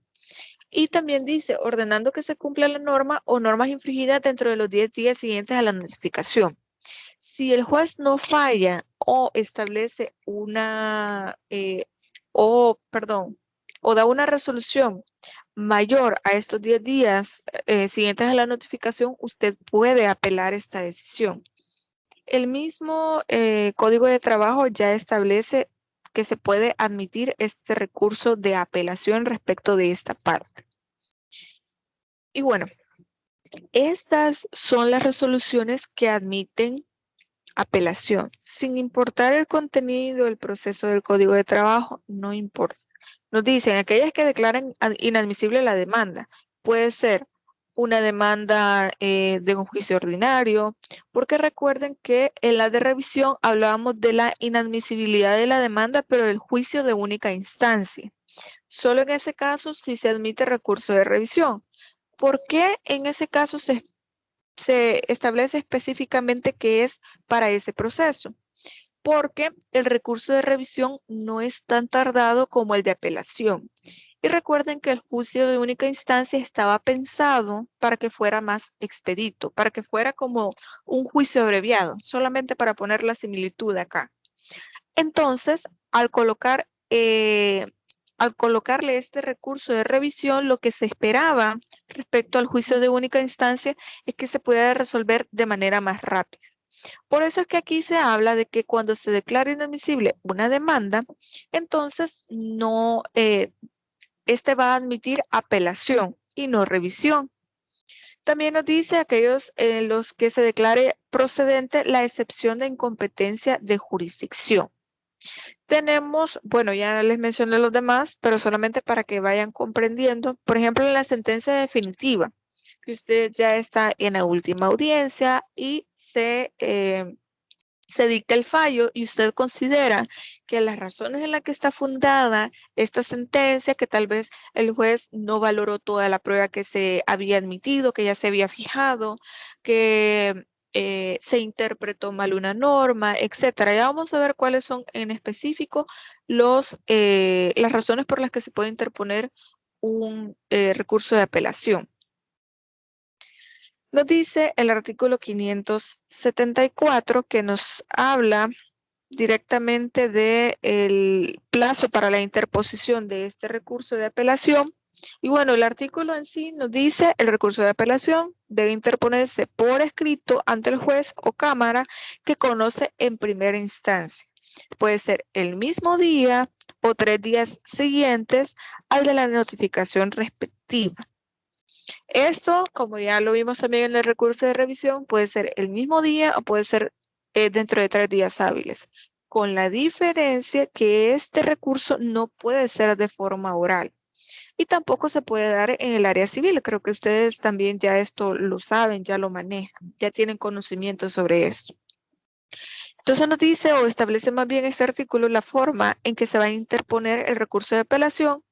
Y también dice, ordenando que se cumpla la norma o normas infringidas dentro de los 10 días siguientes a la notificación. Si el juez no falla o establece o da una resolución mayor a estos 10 días siguientes a la notificación, usted puede apelar esta decisión. El mismo Código de Trabajo ya establece que se puede admitir este recurso de apelación respecto de esta parte. Y bueno, estas son las resoluciones que admiten apelación. Sin importar el contenido, el proceso del Código de Trabajo, no importa. Nos dicen, aquellas que declaran inadmisible la demanda, puede ser una demanda de un juicio ordinario, porque recuerden que en la de revisión hablábamos de la inadmisibilidad de la demanda, pero del juicio de única instancia. Solo en ese caso sí se admite recurso de revisión. ¿Por qué en ese caso se establece específicamente que es para ese proceso? Porque el recurso de revisión no es tan tardado como el de apelación. Y recuerden que el juicio de única instancia estaba pensado para que fuera más expedito, para que fuera como un juicio abreviado, solamente para poner la similitud acá. Entonces, al colocarle este recurso de revisión, lo que se esperaba respecto al juicio de única instancia es que se pudiera resolver de manera más rápida. Por eso es que aquí se habla de que cuando se declara inadmisible una demanda, entonces no, este va a admitir apelación y no revisión. También nos dice aquellos en los que se declare procedente la excepción de incompetencia de jurisdicción. Tenemos, bueno, ya les mencioné los demás, pero solamente para que vayan comprendiendo. Por ejemplo, en la sentencia definitiva, que usted ya está en la última audiencia y se se dicta el fallo y usted considera que las razones en las que está fundada esta sentencia, que tal vez el juez no valoró toda la prueba que se había admitido, que ya se había fijado, que se interpretó mal una norma, etcétera. Ya vamos a ver cuáles son en específico las razones por las que se puede interponer un recurso de apelación. Nos dice el artículo 574 que nos habla directamente del plazo para la interposición de este recurso de apelación. Y bueno, el artículo en sí nos dice el recurso de apelación debe interponerse por escrito ante el juez o cámara que conoce en primera instancia. Puede ser el mismo día o 3 días siguientes al de la notificación respectiva. Esto, como ya lo vimos también en el recurso de revisión, puede ser el mismo día o puede ser dentro de 3 días hábiles, con la diferencia que este recurso no puede ser de forma oral y tampoco se puede dar en el área civil. Creo que ustedes también ya esto lo saben, ya lo manejan, ya tienen conocimiento sobre esto. Entonces nos dice o establece más bien este artículo la forma en que se va a interponer el recurso de apelación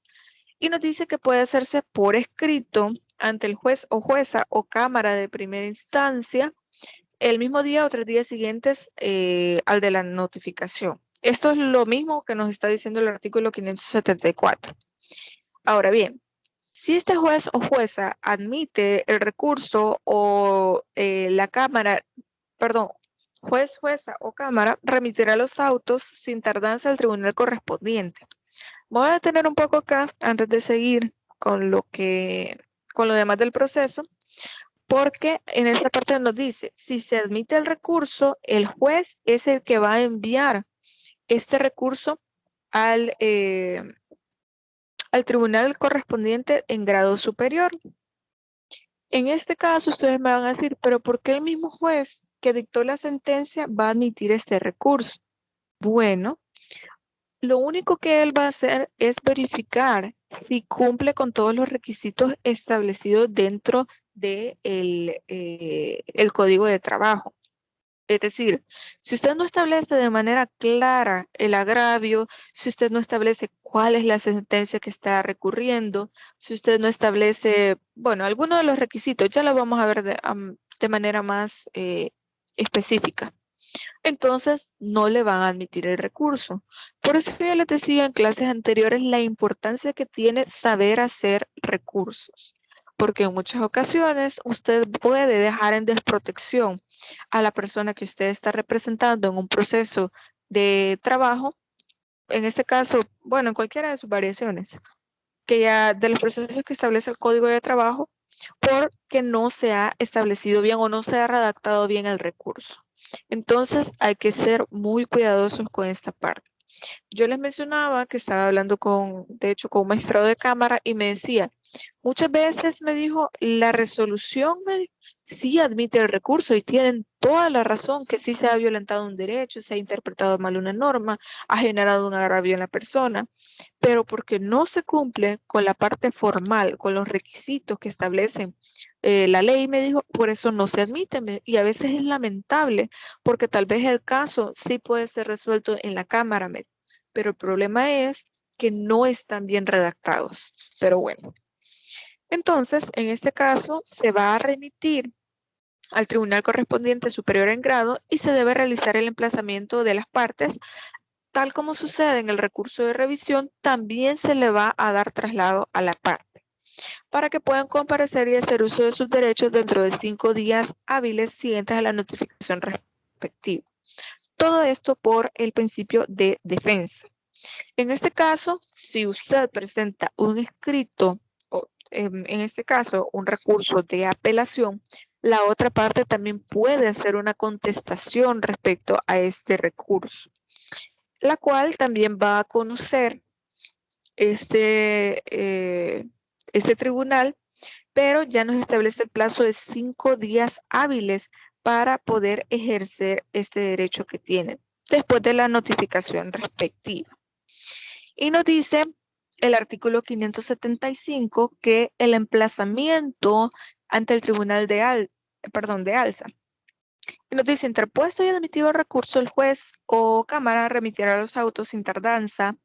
y nos dice que puede hacerse por escrito ante el juez o jueza o cámara de primera instancia el mismo día o 3 días siguientes al de la notificación. Esto es lo mismo que nos está diciendo el artículo 574. Ahora bien, si este juez o jueza admite el recurso o la cámara, perdón, juez, jueza o cámara remitirá los autos sin tardanza al tribunal correspondiente. Voy a detener un poco acá antes de seguir con lo demás del proceso, porque en esta parte nos dice, si se admite el recurso, el juez es el que va a enviar este recurso al tribunal correspondiente en grado superior. En este caso, ustedes me van a decir, pero ¿por qué el mismo juez que dictó la sentencia va a admitir este recurso? Bueno, lo único que él va a hacer es verificar si cumple con todos los requisitos establecidos dentro del el Código de Trabajo. Es decir, si usted no establece de manera clara el agravio, si usted no establece cuál es la sentencia que está recurriendo, si usted no establece, bueno, algunos de los requisitos, ya lo vamos a ver de manera más específica. Entonces, no le van a admitir el recurso. Por eso yo les decía en clases anteriores la importancia que tiene saber hacer recursos, porque en muchas ocasiones usted puede dejar en desprotección a la persona que usted está representando en un proceso de trabajo, en este caso, bueno, en cualquiera de sus variaciones, que ya de los procesos que establece el Código de Trabajo, porque no se ha establecido bien o no se ha redactado bien el recurso. Entonces hay que ser muy cuidadosos con esta parte. Yo les mencionaba que estaba hablando de hecho, con un magistrado de cámara y me decía, muchas veces me dijo, la resolución sí admite el recurso y tienen toda la razón que sí se ha violentado un derecho, se ha interpretado mal una norma, ha generado un agravio en la persona, pero porque no se cumple con la parte formal, con los requisitos que establecen la ley, me dijo, por eso no se admite. Y a veces es lamentable, porque tal vez el caso sí puede ser resuelto en la Cámara, pero el problema es que no están bien redactados. Pero bueno, entonces, en este caso, se va a remitir al tribunal correspondiente superior en grado y se debe realizar el emplazamiento de las partes. Tal como sucede en el recurso de revisión, también se le va a dar traslado a la parte para que puedan comparecer y hacer uso de sus derechos dentro de 5 días hábiles siguientes a la notificación respectiva. Todo esto por el principio de defensa. En este caso, si usted presenta un escrito, o en este caso un recurso de apelación, la otra parte también puede hacer una contestación respecto a este recurso, la cual también va a conocer este tribunal, pero ya nos establece el plazo de 5 días hábiles para poder ejercer este derecho que tienen después de la notificación respectiva. Y nos dice el artículo 575 que el emplazamiento ante el tribunal de alza Y nos dice, interpuesto y admitido el recurso, el juez o cámara remitirá los autos sin tardanza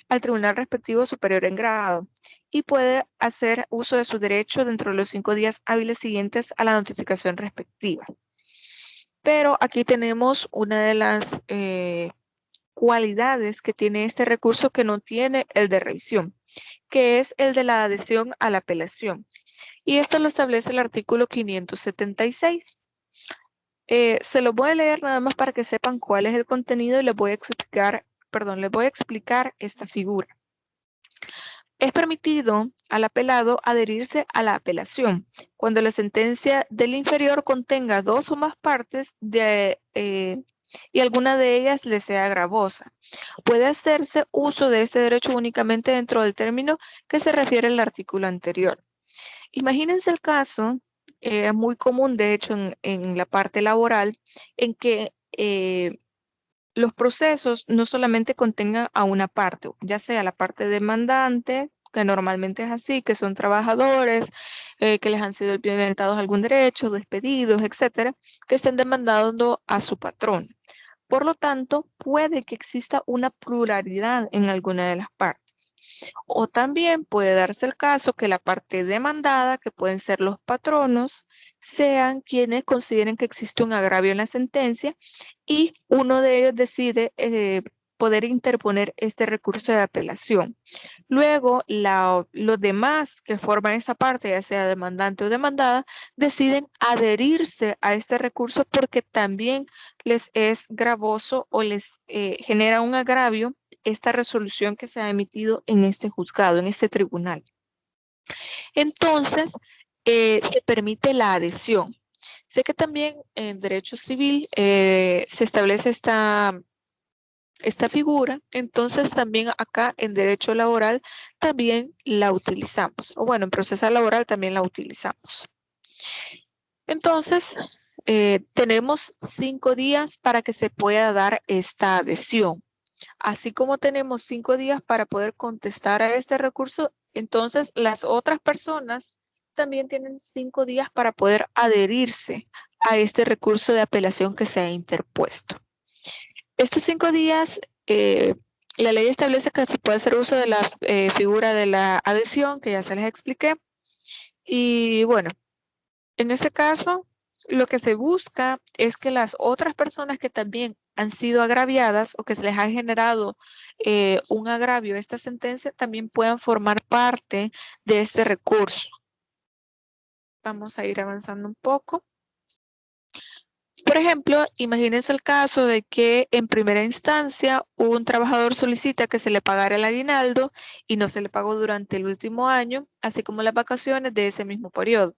al tribunal respectivo superior en grado y puede hacer uso de su derecho dentro de los 5 días hábiles siguientes a la notificación respectiva. Pero aquí tenemos una de las cualidades que tiene este recurso que no tiene el de revisión, que es el de la adhesión a la apelación. Y esto lo establece el artículo 576. Se lo voy a leer nada más para que sepan cuál es el contenido y les voy a explicar esta figura. Es permitido al apelado adherirse a la apelación cuando la sentencia del inferior contenga 2 o más partes y alguna de ellas le sea gravosa. Puede hacerse uso de este derecho únicamente dentro del término que se refiere al artículo anterior. Imagínense el caso, muy común de hecho en la parte laboral, en que los procesos no solamente contengan a una parte, ya sea la parte demandante, que normalmente es así, que son trabajadores, que les han sido violentados algún derecho, despedidos, etcétera, que estén demandando a su patrón. Por lo tanto, puede que exista una pluralidad en alguna de las partes. O también puede darse el caso que la parte demandada, que pueden ser los patronos, sean quienes consideren que existe un agravio en la sentencia y uno de ellos decide poder interponer este recurso de apelación. Luego, los demás que forman esta parte, ya sea demandante o demandada, deciden adherirse a este recurso porque también les es gravoso o les genera un agravio esta resolución que se ha emitido en este juzgado, en este tribunal. Entonces, se permite la adhesión. Sé que también en derecho civil se establece esta figura, entonces también acá en derecho laboral también la utilizamos, o bueno, en procesal laboral también la utilizamos. Entonces, tenemos 5 días para que se pueda dar esta adhesión. Así como tenemos 5 días para poder contestar a este recurso, entonces las otras personas también tienen 5 días para poder adherirse a este recurso de apelación que se ha interpuesto. Estos 5 días, la ley establece que se puede hacer uso de la figura de la adhesión, que ya se les expliqué. Y bueno, en este caso, lo que se busca es que las otras personas que también han sido agraviadas o que se les ha generado un agravio a esta sentencia también puedan formar parte de este recurso. Vamos a ir avanzando un poco. Por ejemplo, imagínense el caso de que en primera instancia un trabajador solicita que se le pagara el aguinaldo y no se le pagó durante el último año, así como las vacaciones de ese mismo periodo.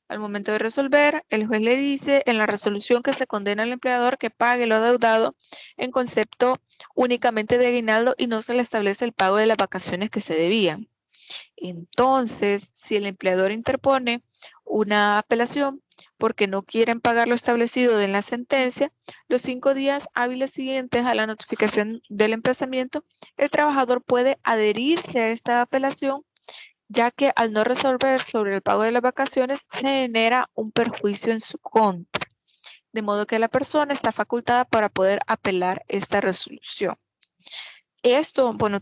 Al momento de resolver, el juez le dice en la resolución que se condena al empleador que pague lo adeudado en concepto únicamente de aguinaldo y no se le establece el pago de las vacaciones que se debían. Entonces, si el empleador interpone una apelación porque no quieren pagar lo establecido en la sentencia, los 5 días hábiles siguientes a la notificación del emplazamiento, el trabajador puede adherirse a esta apelación, ya que al no resolver sobre el pago de las vacaciones se genera un perjuicio en su contra, de modo que la persona está facultada para poder apelar esta resolución.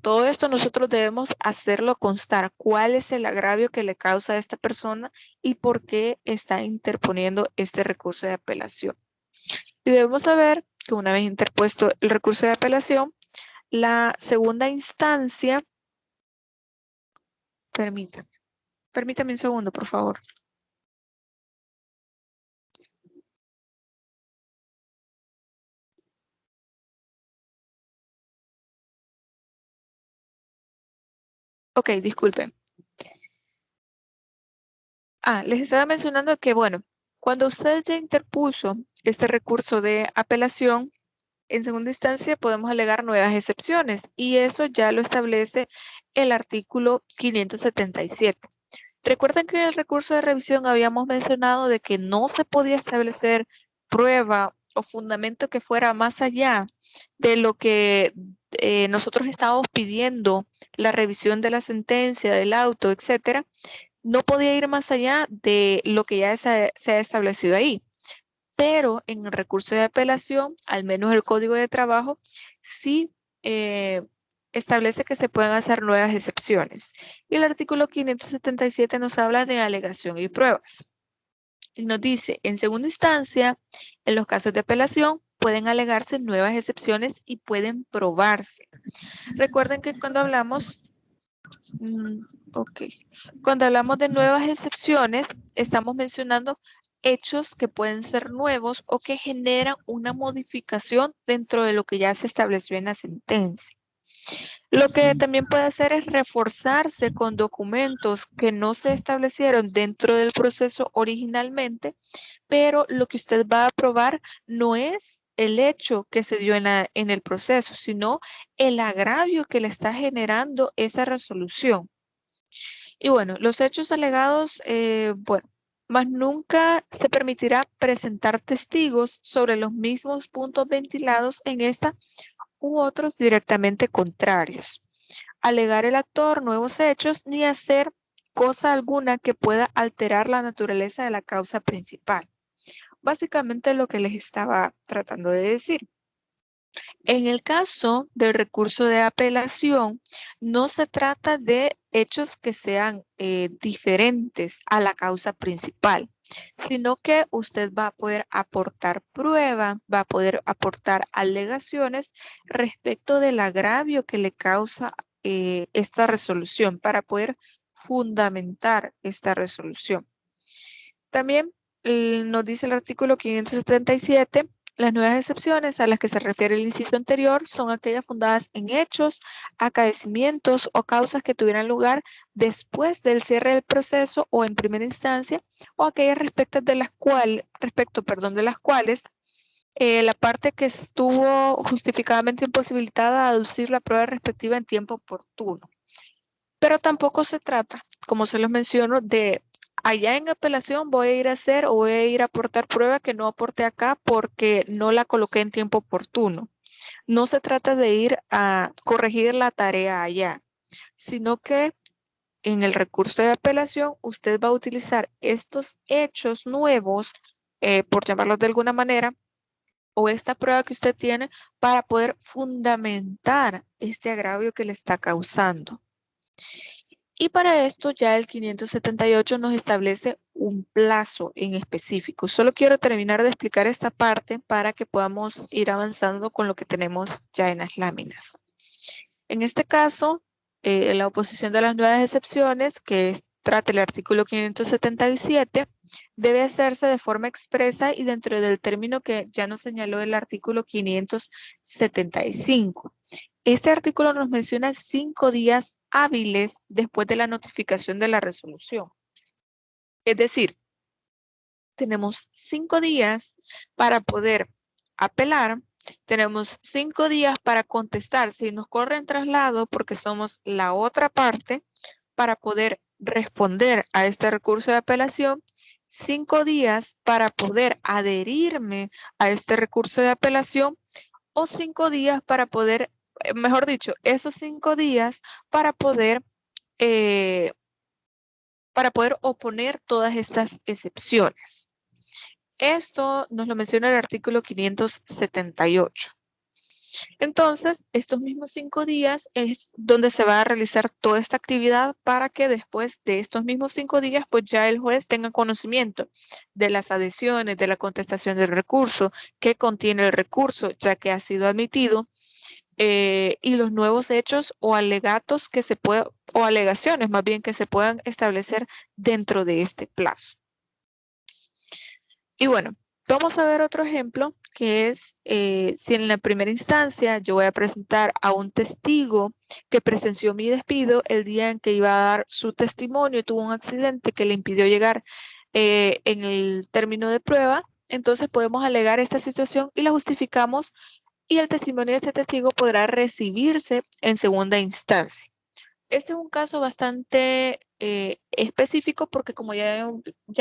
Todo esto nosotros debemos hacerlo constar. ¿Cuál es el agravio que le causa a esta persona y por qué está interponiendo este recurso de apelación? Y debemos saber que una vez interpuesto el recurso de apelación, la segunda instancia, permítame un segundo, por favor. Ok, disculpen. Les estaba mencionando que, bueno, cuando usted ya interpuso este recurso de apelación, en segunda instancia podemos alegar nuevas excepciones y eso ya lo establece el artículo 577. Recuerden que en el recurso de revisión habíamos mencionado de que no se podía establecer prueba o fundamento que fuera más allá de lo que nosotros estábamos pidiendo, la revisión de la sentencia, del auto, etcétera. No podía ir más allá de lo que ya se ha establecido ahí. pero en el recurso de apelación, al menos el Código de Trabajo, sí establece que se pueden hacer nuevas excepciones. Y el artículo 577 nos habla de alegación y pruebas. Y nos dice, en segunda instancia, en los casos de apelación, pueden alegarse nuevas excepciones y pueden probarse. Recuerden que cuando hablamos, cuando hablamos de nuevas excepciones, estamos mencionando hechos que pueden ser nuevos o que generan una modificación dentro de lo que ya se estableció en la sentencia. Lo que también puede hacer es reforzarse con documentos que no se establecieron dentro del proceso originalmente, pero lo que usted va a probar no es el hecho que se dio en el proceso, sino el agravio que le está generando esa resolución. Y bueno, los hechos alegados, bueno, más nunca se permitirá presentar testigos sobre los mismos puntos ventilados en esta u otros directamente contrarios. Alegar el actor nuevos hechos ni hacer cosa alguna que pueda alterar la naturaleza de la causa principal. Básicamente lo que les estaba tratando de decir. En el caso del recurso de apelación, no se trata de hechos que sean diferentes a la causa principal, sino que usted va a poder aportar prueba, va a poder aportar alegaciones respecto del agravio que le causa esta resolución para poder fundamentar esta resolución. También nos dice el artículo 577, las nuevas excepciones a las que se refiere el inciso anterior son aquellas fundadas en hechos, acaecimientos o causas que tuvieran lugar después del cierre del proceso o en primera instancia, o aquellas respecto de las cuales la parte que estuvo justificadamente imposibilitada de aducir la prueba respectiva en tiempo oportuno. Pero tampoco se trata, como se los menciono, de allá en apelación voy a ir a hacer o voy a ir a aportar prueba que no aporté acá porque no la coloqué en tiempo oportuno. No se trata de ir a corregir la tarea allá, sino que en el recurso de apelación usted va a utilizar estos hechos nuevos, por llamarlos de alguna manera, o esta prueba que usted tiene para poder fundamentar este agravio que le está causando. Y para esto ya el 578 nos establece un plazo en específico. Solo quiero terminar de explicar esta parte para que podamos ir avanzando con lo que tenemos ya en las láminas. En este caso, la oposición de las nuevas excepciones, que trata el artículo 577, debe hacerse de forma expresa y dentro del término que ya nos señaló el artículo 575. Este artículo nos menciona 5 días hábiles después de la notificación de la resolución. Es decir, tenemos 5 días para poder apelar, tenemos 5 días para contestar si nos corren traslado porque somos la otra parte para poder responder a este recurso de apelación, 5 días para poder adherirme a este recurso de apelación o 5 días para poder, mejor dicho, esos 5 días para poder oponer todas estas excepciones. Esto nos lo menciona el artículo 578. Entonces, estos mismos 5 días es donde se va a realizar toda esta actividad para que después de estos mismos 5 días, pues ya el juez tenga conocimiento de las adhesiones, de la contestación del recurso, qué contiene el recurso, ya que ha sido admitido, y los nuevos hechos o alegatos que se puedan, o alegaciones más bien que se puedan establecer dentro de este plazo. Y bueno, vamos a ver otro ejemplo que es si en la primera instancia yo voy a presentar a un testigo que presenció mi despido el día en que iba a dar su testimonio y tuvo un accidente que le impidió llegar en el término de prueba, entonces podemos alegar esta situación y la justificamos y el testimonio de este testigo podrá recibirse en segunda instancia. Este es un caso bastante específico porque como ya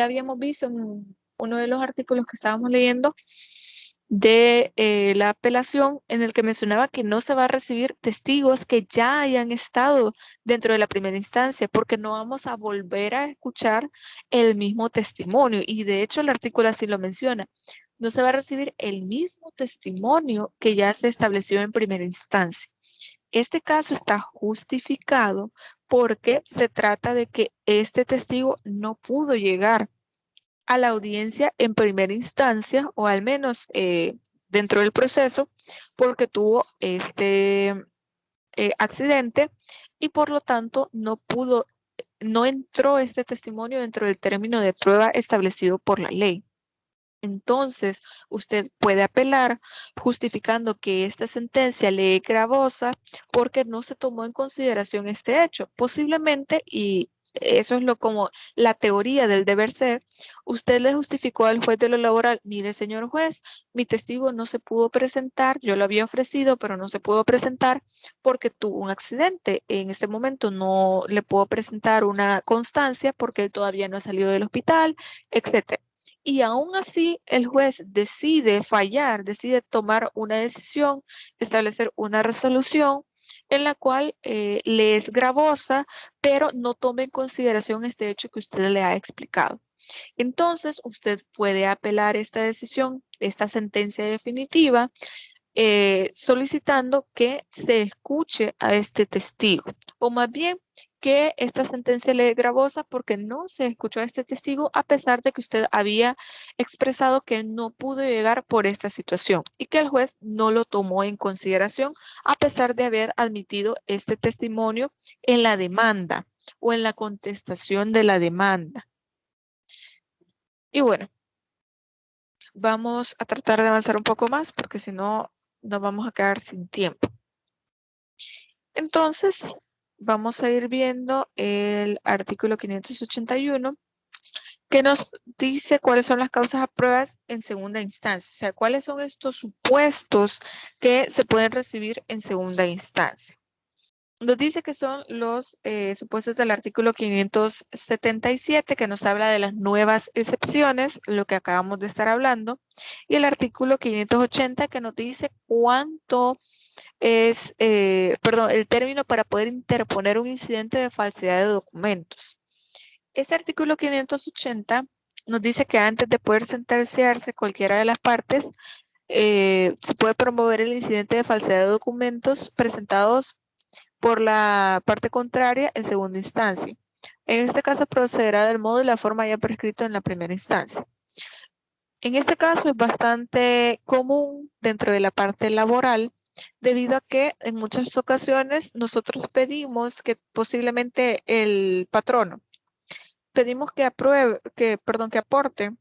habíamos visto en uno de los artículos que estábamos leyendo de la apelación en el que mencionaba que no se va a recibir testigos que ya hayan estado dentro de la primera instancia porque no vamos a volver a escuchar el mismo testimonio y de hecho el artículo así lo menciona. no se va a recibir el mismo testimonio que ya se estableció en primera instancia. Este caso está justificado porque se trata de que este testigo no pudo llegar a la audiencia en primera instancia, o al menos dentro del proceso, porque tuvo este accidente y por lo tanto no entró este testimonio dentro del término de prueba establecido por la ley. Entonces, usted puede apelar justificando que esta sentencia le es gravosa porque no se tomó en consideración este hecho. Posiblemente, y eso es como la teoría del deber ser, usted le justificó al juez de lo laboral: mire, señor juez, mi testigo no se pudo presentar, yo lo había ofrecido, pero no se pudo presentar porque tuvo un accidente. En este momento no le puedo presentar una constancia porque él todavía no ha salido del hospital, etcétera. Y aún así, el juez decide fallar, decide tomar una decisión, establecer una resolución en la cual le es gravosa, pero no toma en consideración este hecho que usted le ha explicado. Entonces, usted puede apelar esta decisión, esta sentencia definitiva, solicitando que se escuche a este testigo, o más bien que esta sentencia le es gravosa porque no se escuchó a este testigo a pesar de que usted había expresado que no pudo llegar por esta situación y que el juez no lo tomó en consideración a pesar de haber admitido este testimonio en la demanda o en la contestación de la demanda. Y bueno, vamos a tratar de avanzar un poco más porque si no, nos vamos a quedar sin tiempo. Entonces, vamos a ir viendo el artículo 581, que nos dice cuáles son las causas a pruebas en segunda instancia. O sea, cuáles son estos supuestos que se pueden recibir en segunda instancia. Nos dice que son los supuestos del artículo 577, que nos habla de las nuevas excepciones, lo que acabamos de estar hablando, y el artículo 580, que nos dice cuánto es, el término para poder interponer un incidente de falsedad de documentos. Este artículo 580 nos dice que antes de poder sentenciarse cualquiera de las partes, se puede promover el incidente de falsedad de documentos presentados por la parte contraria en segunda instancia. En este caso procederá del modo y la forma ya prescrito en la primera instancia. En este caso es bastante común dentro de la parte laboral, debido a que en muchas ocasiones nosotros pedimos que posiblemente el patrono, pedimos que aporte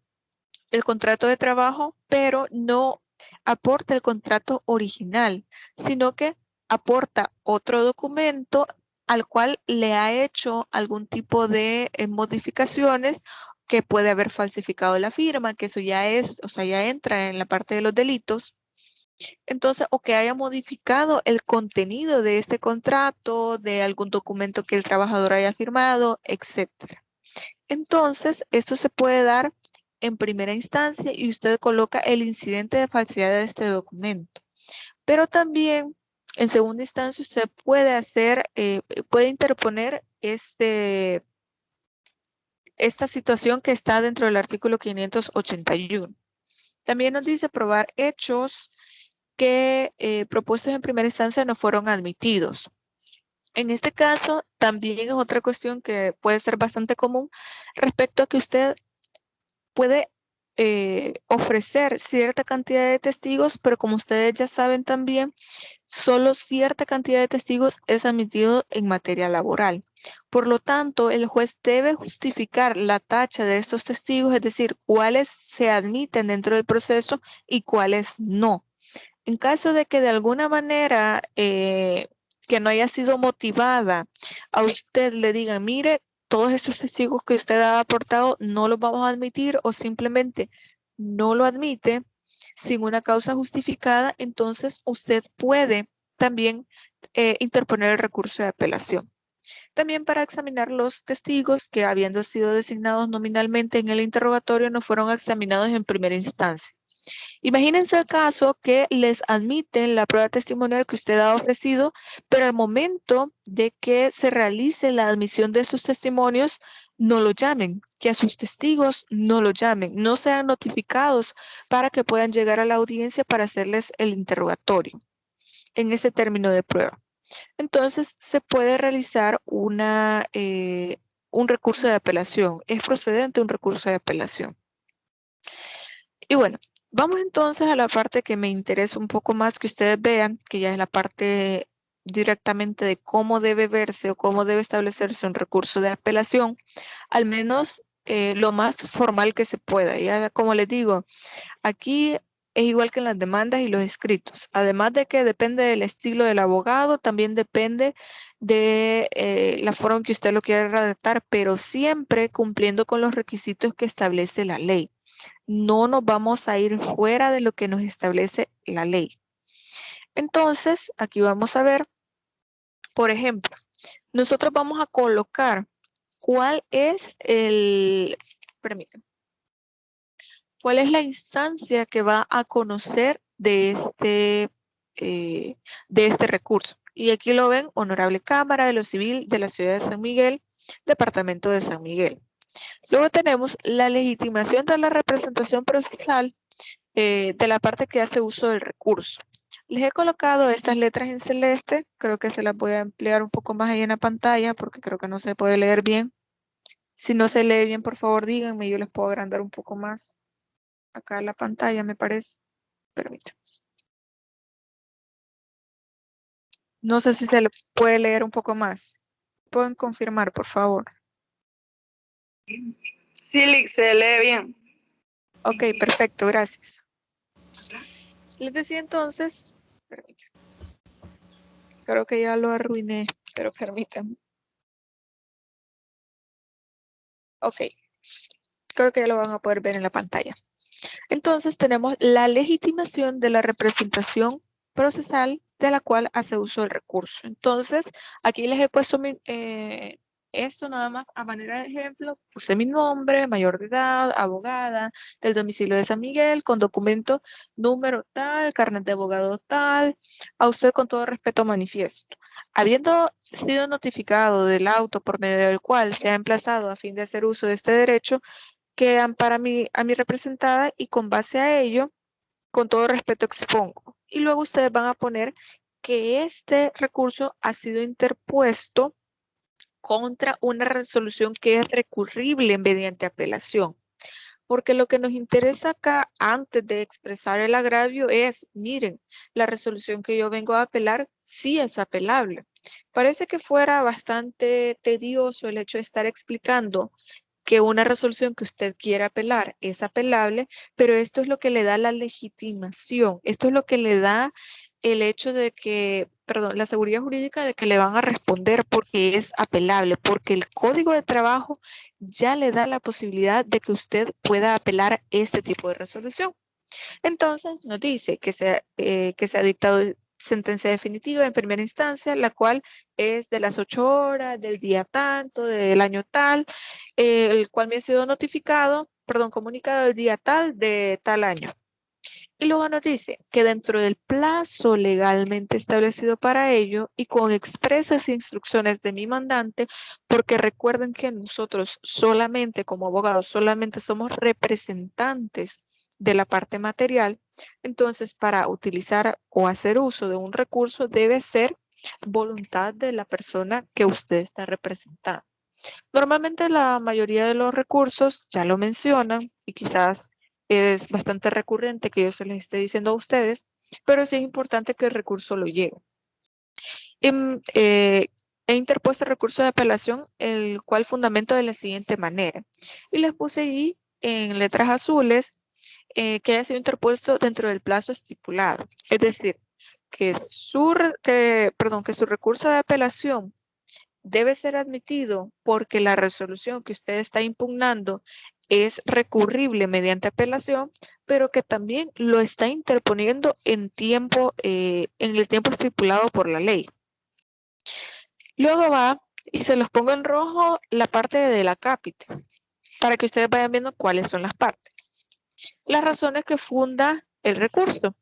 el contrato de trabajo, pero no aporte el contrato original, sino que aporta otro documento al cual le ha hecho algún tipo de modificaciones, que puede haber falsificado la firma, que eso ya es, o sea, ya entra en la parte de los delitos. Entonces, o que haya modificado el contenido de este contrato, de algún documento que el trabajador haya firmado, etcétera. Entonces, esto se puede dar en primera instancia y usted coloca el incidente de falsedad de este documento. Pero también en segunda instancia usted puede puede interponer esta situación que está dentro del artículo 581. También nos dice probar hechos que propuestos en primera instancia no fueron admitidos. En este caso, también es otra cuestión que puede ser bastante común respecto a que usted puede ofrecer cierta cantidad de testigos, pero como ustedes ya saben también, solo cierta cantidad de testigos es admitido en materia laboral. Por lo tanto, el juez debe justificar la tacha de estos testigos, es decir, cuáles se admiten dentro del proceso y cuáles no. En caso de que de alguna manera que no haya sido motivada, a usted le digan, mire, todos estos testigos que usted ha aportado no los vamos a admitir, o simplemente no lo admite sin una causa justificada, entonces usted puede también interponer el recurso de apelación. También para examinar los testigos que, habiendo sido designados nominalmente en el interrogatorio, no fueron examinados en primera instancia. Imagínense el caso que les admiten la prueba testimonial que usted ha ofrecido, pero al momento de que se realice la admisión de sus testimonios, no lo llamen, que a sus testigos no lo llamen, no sean notificados para que puedan llegar a la audiencia para hacerles el interrogatorio en este término de prueba. Entonces, se puede realizar un recurso de apelación. Es procedente un recurso de apelación. Y bueno, vamos entonces a la parte que me interesa un poco más que ustedes vean, que ya es la parte directamente de cómo debe verse o cómo debe establecerse un recurso de apelación, al menos lo más formal que se pueda. Ya como les digo, aquí es igual que en las demandas y los escritos. Además de que depende del estilo del abogado, también depende de la forma en que usted lo quiere redactar, pero siempre cumpliendo con los requisitos que establece la ley. No nos vamos a ir fuera de lo que nos establece la ley. Entonces, aquí vamos a ver, por ejemplo, nosotros vamos a colocar cuál es cuál es la instancia que va a conocer de este recurso. Y aquí lo ven, Honorable Cámara de lo Civil de la Ciudad de San Miguel, Departamento de San Miguel. Luego tenemos la legitimación de la representación procesal de la parte que hace uso del recurso. Les he colocado estas letras en celeste, creo que se las voy a ampliar un poco más ahí en la pantalla porque creo que no se puede leer bien. Si no se lee bien, por favor díganme, yo les puedo agrandar un poco más acá en la pantalla, me parece. Permítanme. No sé si se le puede leer un poco más. ¿Pueden confirmar, por favor? Sí, se lee bien. Ok, perfecto, gracias. Les decía entonces, permítanme. Creo que ya lo arruiné, pero permítanme. Ok, creo que ya lo van a poder ver en la pantalla. Entonces tenemos la legitimación de la representación procesal de la cual hace uso el recurso. Entonces, aquí les he puesto esto nada más a manera de ejemplo. Puse mi nombre, mayor de edad, abogada, del domicilio de San Miguel, con documento número tal, carnet de abogado tal. A usted con todo respeto manifiesto. Habiendo sido notificado del auto por medio del cual se ha emplazado a fin de hacer uso de este derecho, que ampara a mi representada y con base a ello, con todo respeto expongo. Y luego ustedes van a poner que este recurso ha sido interpuesto contra una resolución que es recurrible mediante apelación. Porque lo que nos interesa acá, antes de expresar el agravio, es, miren, la resolución que yo vengo a apelar sí es apelable. Parece que fuera bastante tedioso el hecho de estar explicando que una resolución que usted quiera apelar es apelable, pero esto es lo que le da la legitimación, esto es lo que le da el hecho de que, perdón, la seguridad jurídica de que le van a responder porque es apelable, porque el Código de Trabajo ya le da la posibilidad de que usted pueda apelar este tipo de resolución. Entonces nos dice que se ha dictado sentencia definitiva en primera instancia, la cual es de las 8 horas, del día tanto, del año tal, el cual me ha sido comunicado el día tal de tal año. Y luego nos dice que dentro del plazo legalmente establecido para ello y con expresas instrucciones de mi mandante, porque recuerden que nosotros solamente como abogados, solamente somos representantes de la parte material, entonces para utilizar o hacer uso de un recurso debe ser voluntad de la persona que usted está representando. Normalmente la mayoría de los recursos ya lo mencionan y quizás es bastante recurrente que yo se les esté diciendo a ustedes, pero sí es importante que el recurso lo lleve. He interpuesto el recurso de apelación, el cual fundamento de la siguiente manera. Y les puse ahí en letras azules que haya sido interpuesto dentro del plazo estipulado. Es decir, que su recurso de apelación debe ser admitido porque la resolución que usted está impugnando es recurrible mediante apelación, pero que también lo está interponiendo en el tiempo estipulado por la ley. Luego va, y se los pongo en rojo, la parte del acápite, para que ustedes vayan viendo cuáles son las partes. las razones que funda el recurso.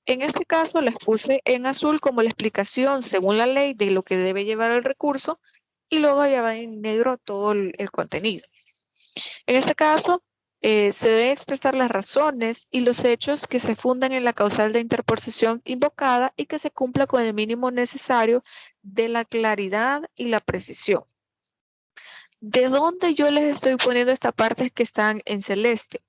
En este caso las puse en azul como la explicación según la ley de lo que debe llevar el recurso y luego allá va en negro todo el contenido. En este caso, se deben expresar las razones y los hechos que se fundan en la causal de interposición invocada y que se cumpla con el mínimo necesario de la claridad y la precisión. ¿De dónde yo les estoy poniendo esta parte que están en celeste?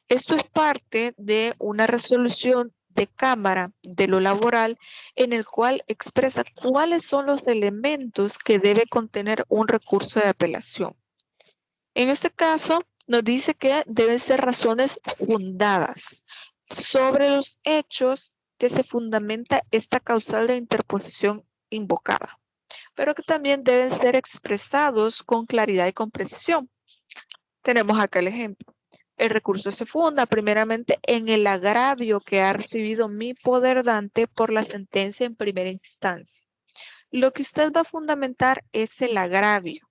Esto es parte de una resolución de Cámara de lo laboral en el cual expresa cuáles son los elementos que debe contener un recurso de apelación. En este caso, nos dice que deben ser razones fundadas sobre los hechos que se fundamenta esta causal de interposición invocada, pero que también deben ser expresados con claridad y con precisión. Tenemos acá el ejemplo. El recurso se funda primeramente en el agravio que ha recibido mi poderdante por la sentencia en primera instancia. Lo que usted va a fundamentar es el agravio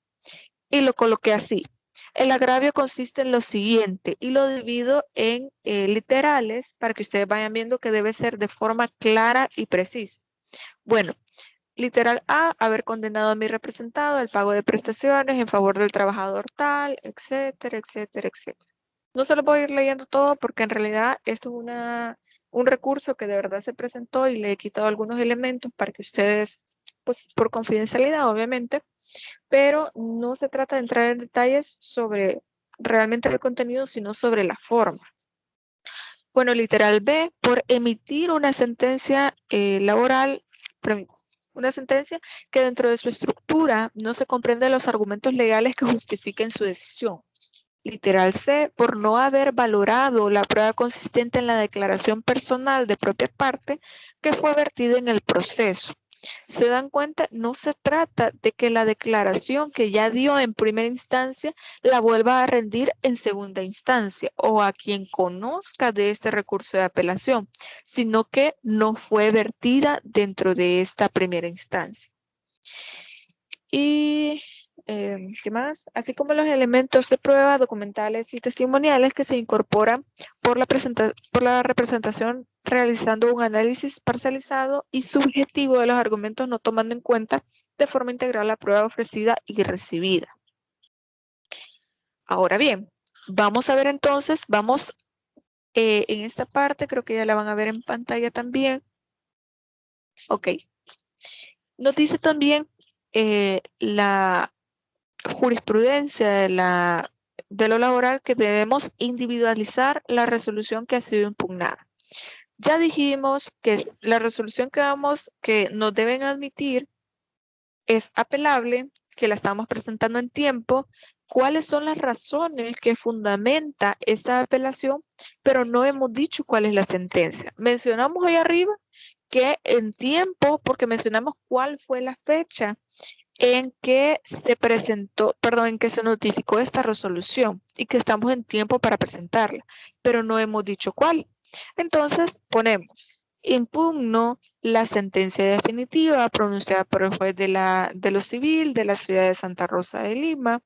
y lo coloqué así. El agravio consiste en lo siguiente y lo divido en literales para que ustedes vayan viendo que debe ser de forma clara y precisa. Bueno, literal A, haber condenado a mi representado al pago de prestaciones en favor del trabajador tal, etcétera, etcétera, etcétera. No se lo voy a ir leyendo todo porque en realidad esto es un recurso que de verdad se presentó y le he quitado algunos elementos para que ustedes, pues por confidencialidad obviamente, pero no se trata de entrar en detalles sobre realmente el contenido, sino sobre la forma. Bueno, literal B, por emitir una sentencia laboral, una sentencia que dentro de su estructura no se comprenden los argumentos legales que justifiquen su decisión. Literal C, por no haber valorado la prueba consistente en la declaración personal de propia parte que fue vertida en el proceso. ¿Se dan cuenta? No se trata de que la declaración que ya dio en primera instancia la vuelva a rendir en segunda instancia o a quien conozca de este recurso de apelación, sino que no fue vertida dentro de esta primera instancia. Y, ¿qué más? Así como los elementos de prueba, documentales y testimoniales que se incorporan por la representación realizando un análisis parcializado y subjetivo de los argumentos, no tomando en cuenta de forma integral la prueba ofrecida y recibida. Ahora bien, vamos a ver entonces, en esta parte, creo que ya la van a ver en pantalla también. Ok. Nos dice también la jurisprudencia de lo laboral que debemos individualizar la resolución que ha sido impugnada. Ya dijimos que la resolución que nos deben admitir es apelable, que la estamos presentando en tiempo, cuáles son las razones que fundamenta esta apelación, pero no hemos dicho cuál es la sentencia. Mencionamos ahí arriba que en tiempo, porque mencionamos cuál fue la fecha en que se presentó, perdón, en que se notificó esta resolución y que estamos en tiempo para presentarla, pero no hemos dicho cuál. Entonces ponemos, impugno la sentencia definitiva pronunciada por el juez de lo civil de la ciudad de Santa Rosa de Lima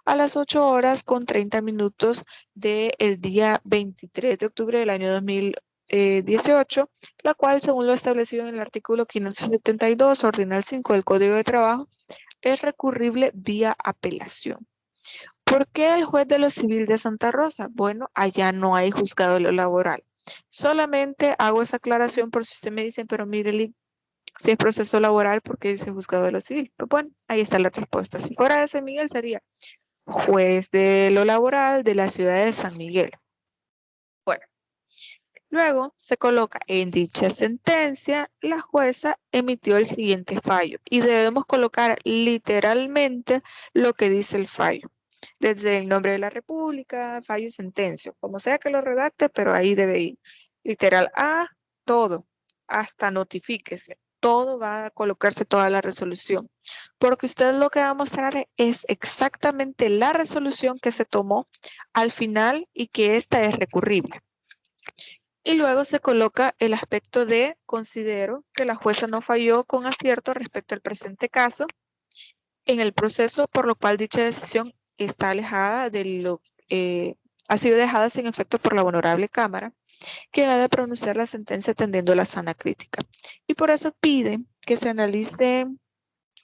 a las 8:30 del día 23 de octubre del año 2018, la cual, según lo establecido en el artículo 572, ordinal 5 del Código de Trabajo, es recurrible vía apelación. ¿Por qué el juez de lo civil de Santa Rosa? Bueno, allá no hay juzgado de lo laboral. Solamente hago esa aclaración por si usted me dice, pero mire, si es proceso laboral, ¿por qué dice juzgado de lo civil? Pues bueno, ahí está la respuesta. Si fuera de San Miguel, sería juez de lo laboral de la ciudad de San Miguel. Bueno. Luego se coloca en dicha sentencia, la jueza emitió el siguiente fallo y debemos colocar literalmente lo que dice el fallo. Desde el nombre de la República, fallo y sentencia, como sea que lo redacte, pero ahí debe ir. Literal A, todo, hasta notifíquese. Todo va a colocarse toda la resolución, porque usted lo que va a mostrar es exactamente la resolución que se tomó al final y que esta es recurrible. Y luego se coloca el aspecto de considero que la jueza no falló con acierto respecto al presente caso en el proceso, por lo cual dicha decisión está alejada de ha sido dejada sin efecto por la Honorable Cámara, que ha de pronunciar la sentencia atendiendo la sana crítica. Y por eso pide que se analicen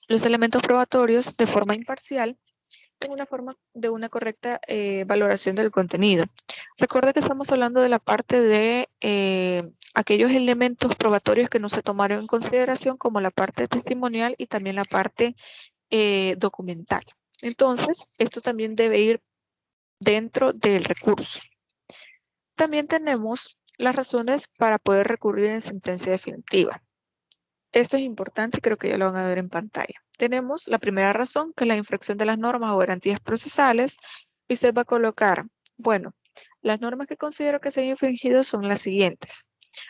los elementos probatorios de forma imparcial de una correcta valoración del contenido. Recuerda que estamos hablando de la parte de aquellos elementos probatorios que no se tomaron en consideración, como la parte testimonial y también la parte documental. Entonces, esto también debe ir dentro del recurso. También tenemos las razones para poder recurrir en sentencia definitiva. Esto es importante y creo que ya lo van a ver en pantalla. Tenemos la primera razón, que es la infracción de las normas o garantías procesales. Y usted va a colocar, bueno, las normas que considero que se han infringido son las siguientes.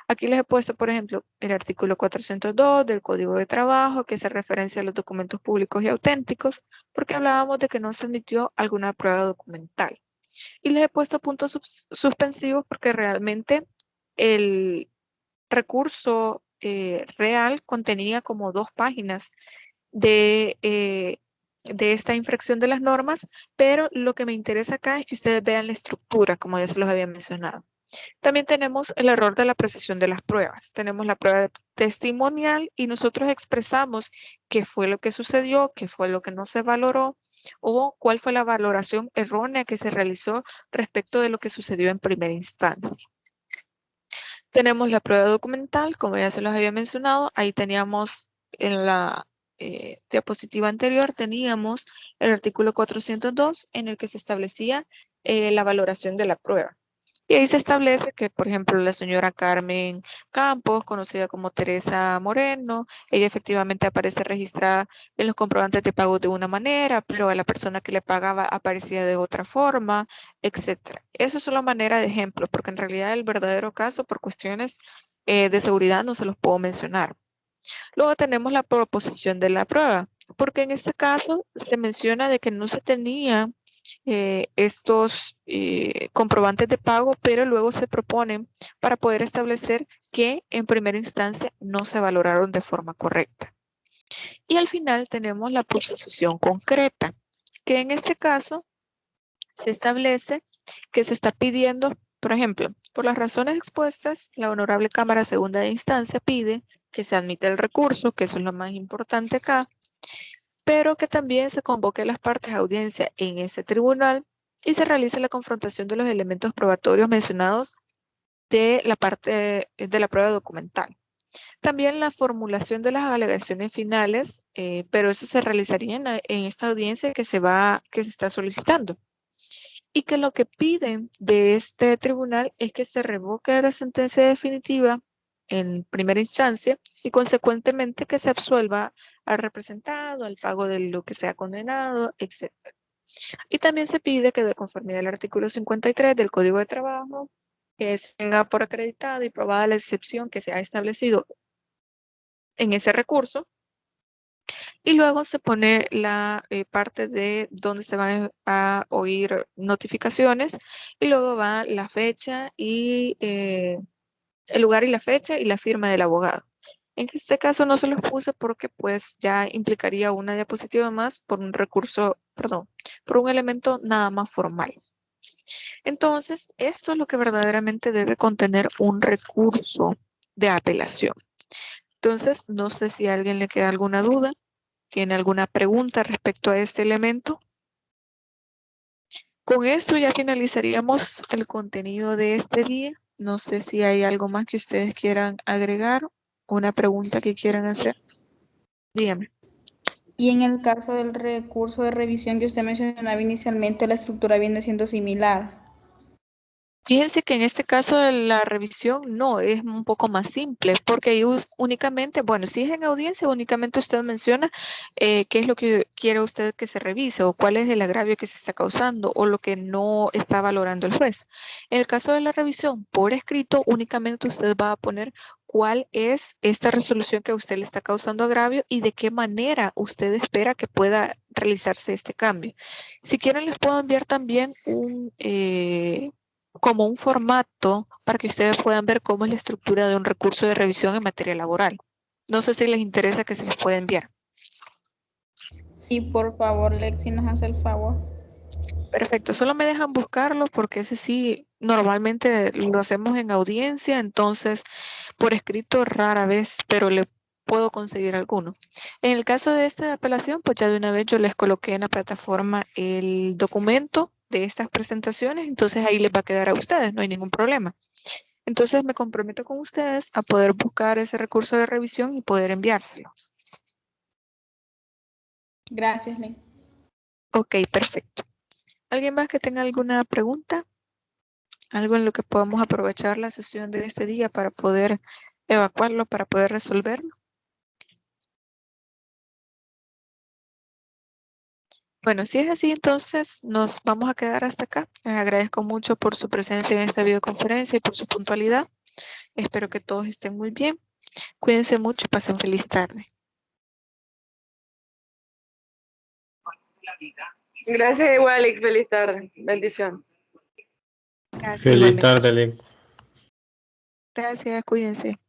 Aquí les he puesto, por ejemplo, el artículo 402 del Código de Trabajo, que se referencia a los documentos públicos y auténticos, porque hablábamos de que no se emitió alguna prueba documental. Y les he puesto puntos suspensivos porque realmente el recurso real contenía como 2 páginas de esta infracción de las normas, pero lo que me interesa acá es que ustedes vean la estructura, como ya se los había mencionado. También tenemos el error de la precisión de las pruebas. Tenemos la prueba testimonial y nosotros expresamos qué fue lo que sucedió, qué fue lo que no se valoró o cuál fue la valoración errónea que se realizó respecto de lo que sucedió en primera instancia. Tenemos la prueba documental, como ya se los había mencionado. Ahí teníamos en la diapositiva anterior, teníamos el artículo 402 en el que se establecía la valoración de la prueba. Y ahí se establece que, por ejemplo, la señora Carmen Campos, conocida como Teresa Moreno, ella efectivamente aparece registrada en los comprobantes de pago de una manera, pero a la persona que le pagaba aparecía de otra forma, etcétera. Eso es solo manera de ejemplo, porque en realidad el verdadero caso, por cuestiones de seguridad, no se los puedo mencionar. Luego tenemos la proposición de la prueba, porque en este caso se menciona de que no se tenía estos comprobantes de pago, pero luego se proponen para poder establecer que en primera instancia no se valoraron de forma correcta. Y al final tenemos la proposición concreta, que en este caso se establece que se está pidiendo, por ejemplo, por las razones expuestas, la Honorable Cámara Segunda de Instancia pide que se admita el recurso, que eso es lo más importante acá, pero que también se convoque a las partes a audiencia en ese tribunal y se realice la confrontación de los elementos probatorios mencionados de la parte de la prueba documental. También la formulación de las alegaciones finales, pero eso se realizaría en esta audiencia que se está solicitando. Y que lo que piden de este tribunal es que se revoque la sentencia definitiva en primera instancia y consecuentemente que se absuelva al representado, al pago de lo que sea condenado, etc. Y también se pide que de conformidad al artículo 53 del Código de Trabajo, que se tenga por acreditada y probada la excepción que se ha establecido en ese recurso. Y luego se pone la parte de donde se van a oír notificaciones y luego va la fecha y el lugar y la fecha y la firma del abogado. En este caso no se los puse porque pues ya implicaría una diapositiva más por un recurso, perdón, por un elemento nada más formal. Entonces, esto es lo que verdaderamente debe contener un recurso de apelación. Entonces, no sé si a alguien le queda alguna duda. ¿Tiene alguna pregunta respecto a este elemento? Con esto ya finalizaríamos el contenido de este día. No sé si hay algo más que ustedes quieran agregar, una pregunta que quieran hacer. Dígame. Y en el caso del recurso de revisión que usted mencionaba inicialmente, la estructura viene siendo similar. Fíjense que en este caso de la revisión no, es un poco más simple, porque ahí únicamente, bueno, si es en audiencia, únicamente usted menciona qué es lo que quiere usted que se revise o cuál es el agravio que se está causando o lo que no está valorando el juez. En el caso de la revisión por escrito, únicamente usted va a poner cuál es esta resolución que a usted le está causando agravio y de qué manera usted espera que pueda realizarse este cambio. Si quieren, les puedo enviar también como un formato para que ustedes puedan ver cómo es la estructura de un recurso de revisión en materia laboral. No sé si les interesa que se les pueda enviar. Sí, por favor, Lexi, nos hace el favor. Perfecto, solo me dejan buscarlo porque ese sí, normalmente lo hacemos en audiencia, entonces por escrito rara vez, pero le puedo conseguir alguno. En el caso de esta apelación, pues ya de una vez yo les coloqué en la plataforma el documento de estas presentaciones, entonces ahí les va a quedar a ustedes, no hay ningún problema. Entonces me comprometo con ustedes a poder buscar ese recurso de revisión y poder enviárselo. Gracias, Ley. Ok, perfecto. ¿Alguien más que tenga alguna pregunta? ¿Algo en lo que podamos aprovechar la sesión de este día para poder evacuarlo, para poder resolverlo? Bueno, si es así, entonces nos vamos a quedar hasta acá. Les agradezco mucho por su presencia en esta videoconferencia y por su puntualidad. Espero que todos estén muy bien. Cuídense mucho y pasen feliz tarde. Gracias igual y feliz tarde. Bendición. Gracias, Feliz igualmente. tarde, Link. Gracias, cuídense.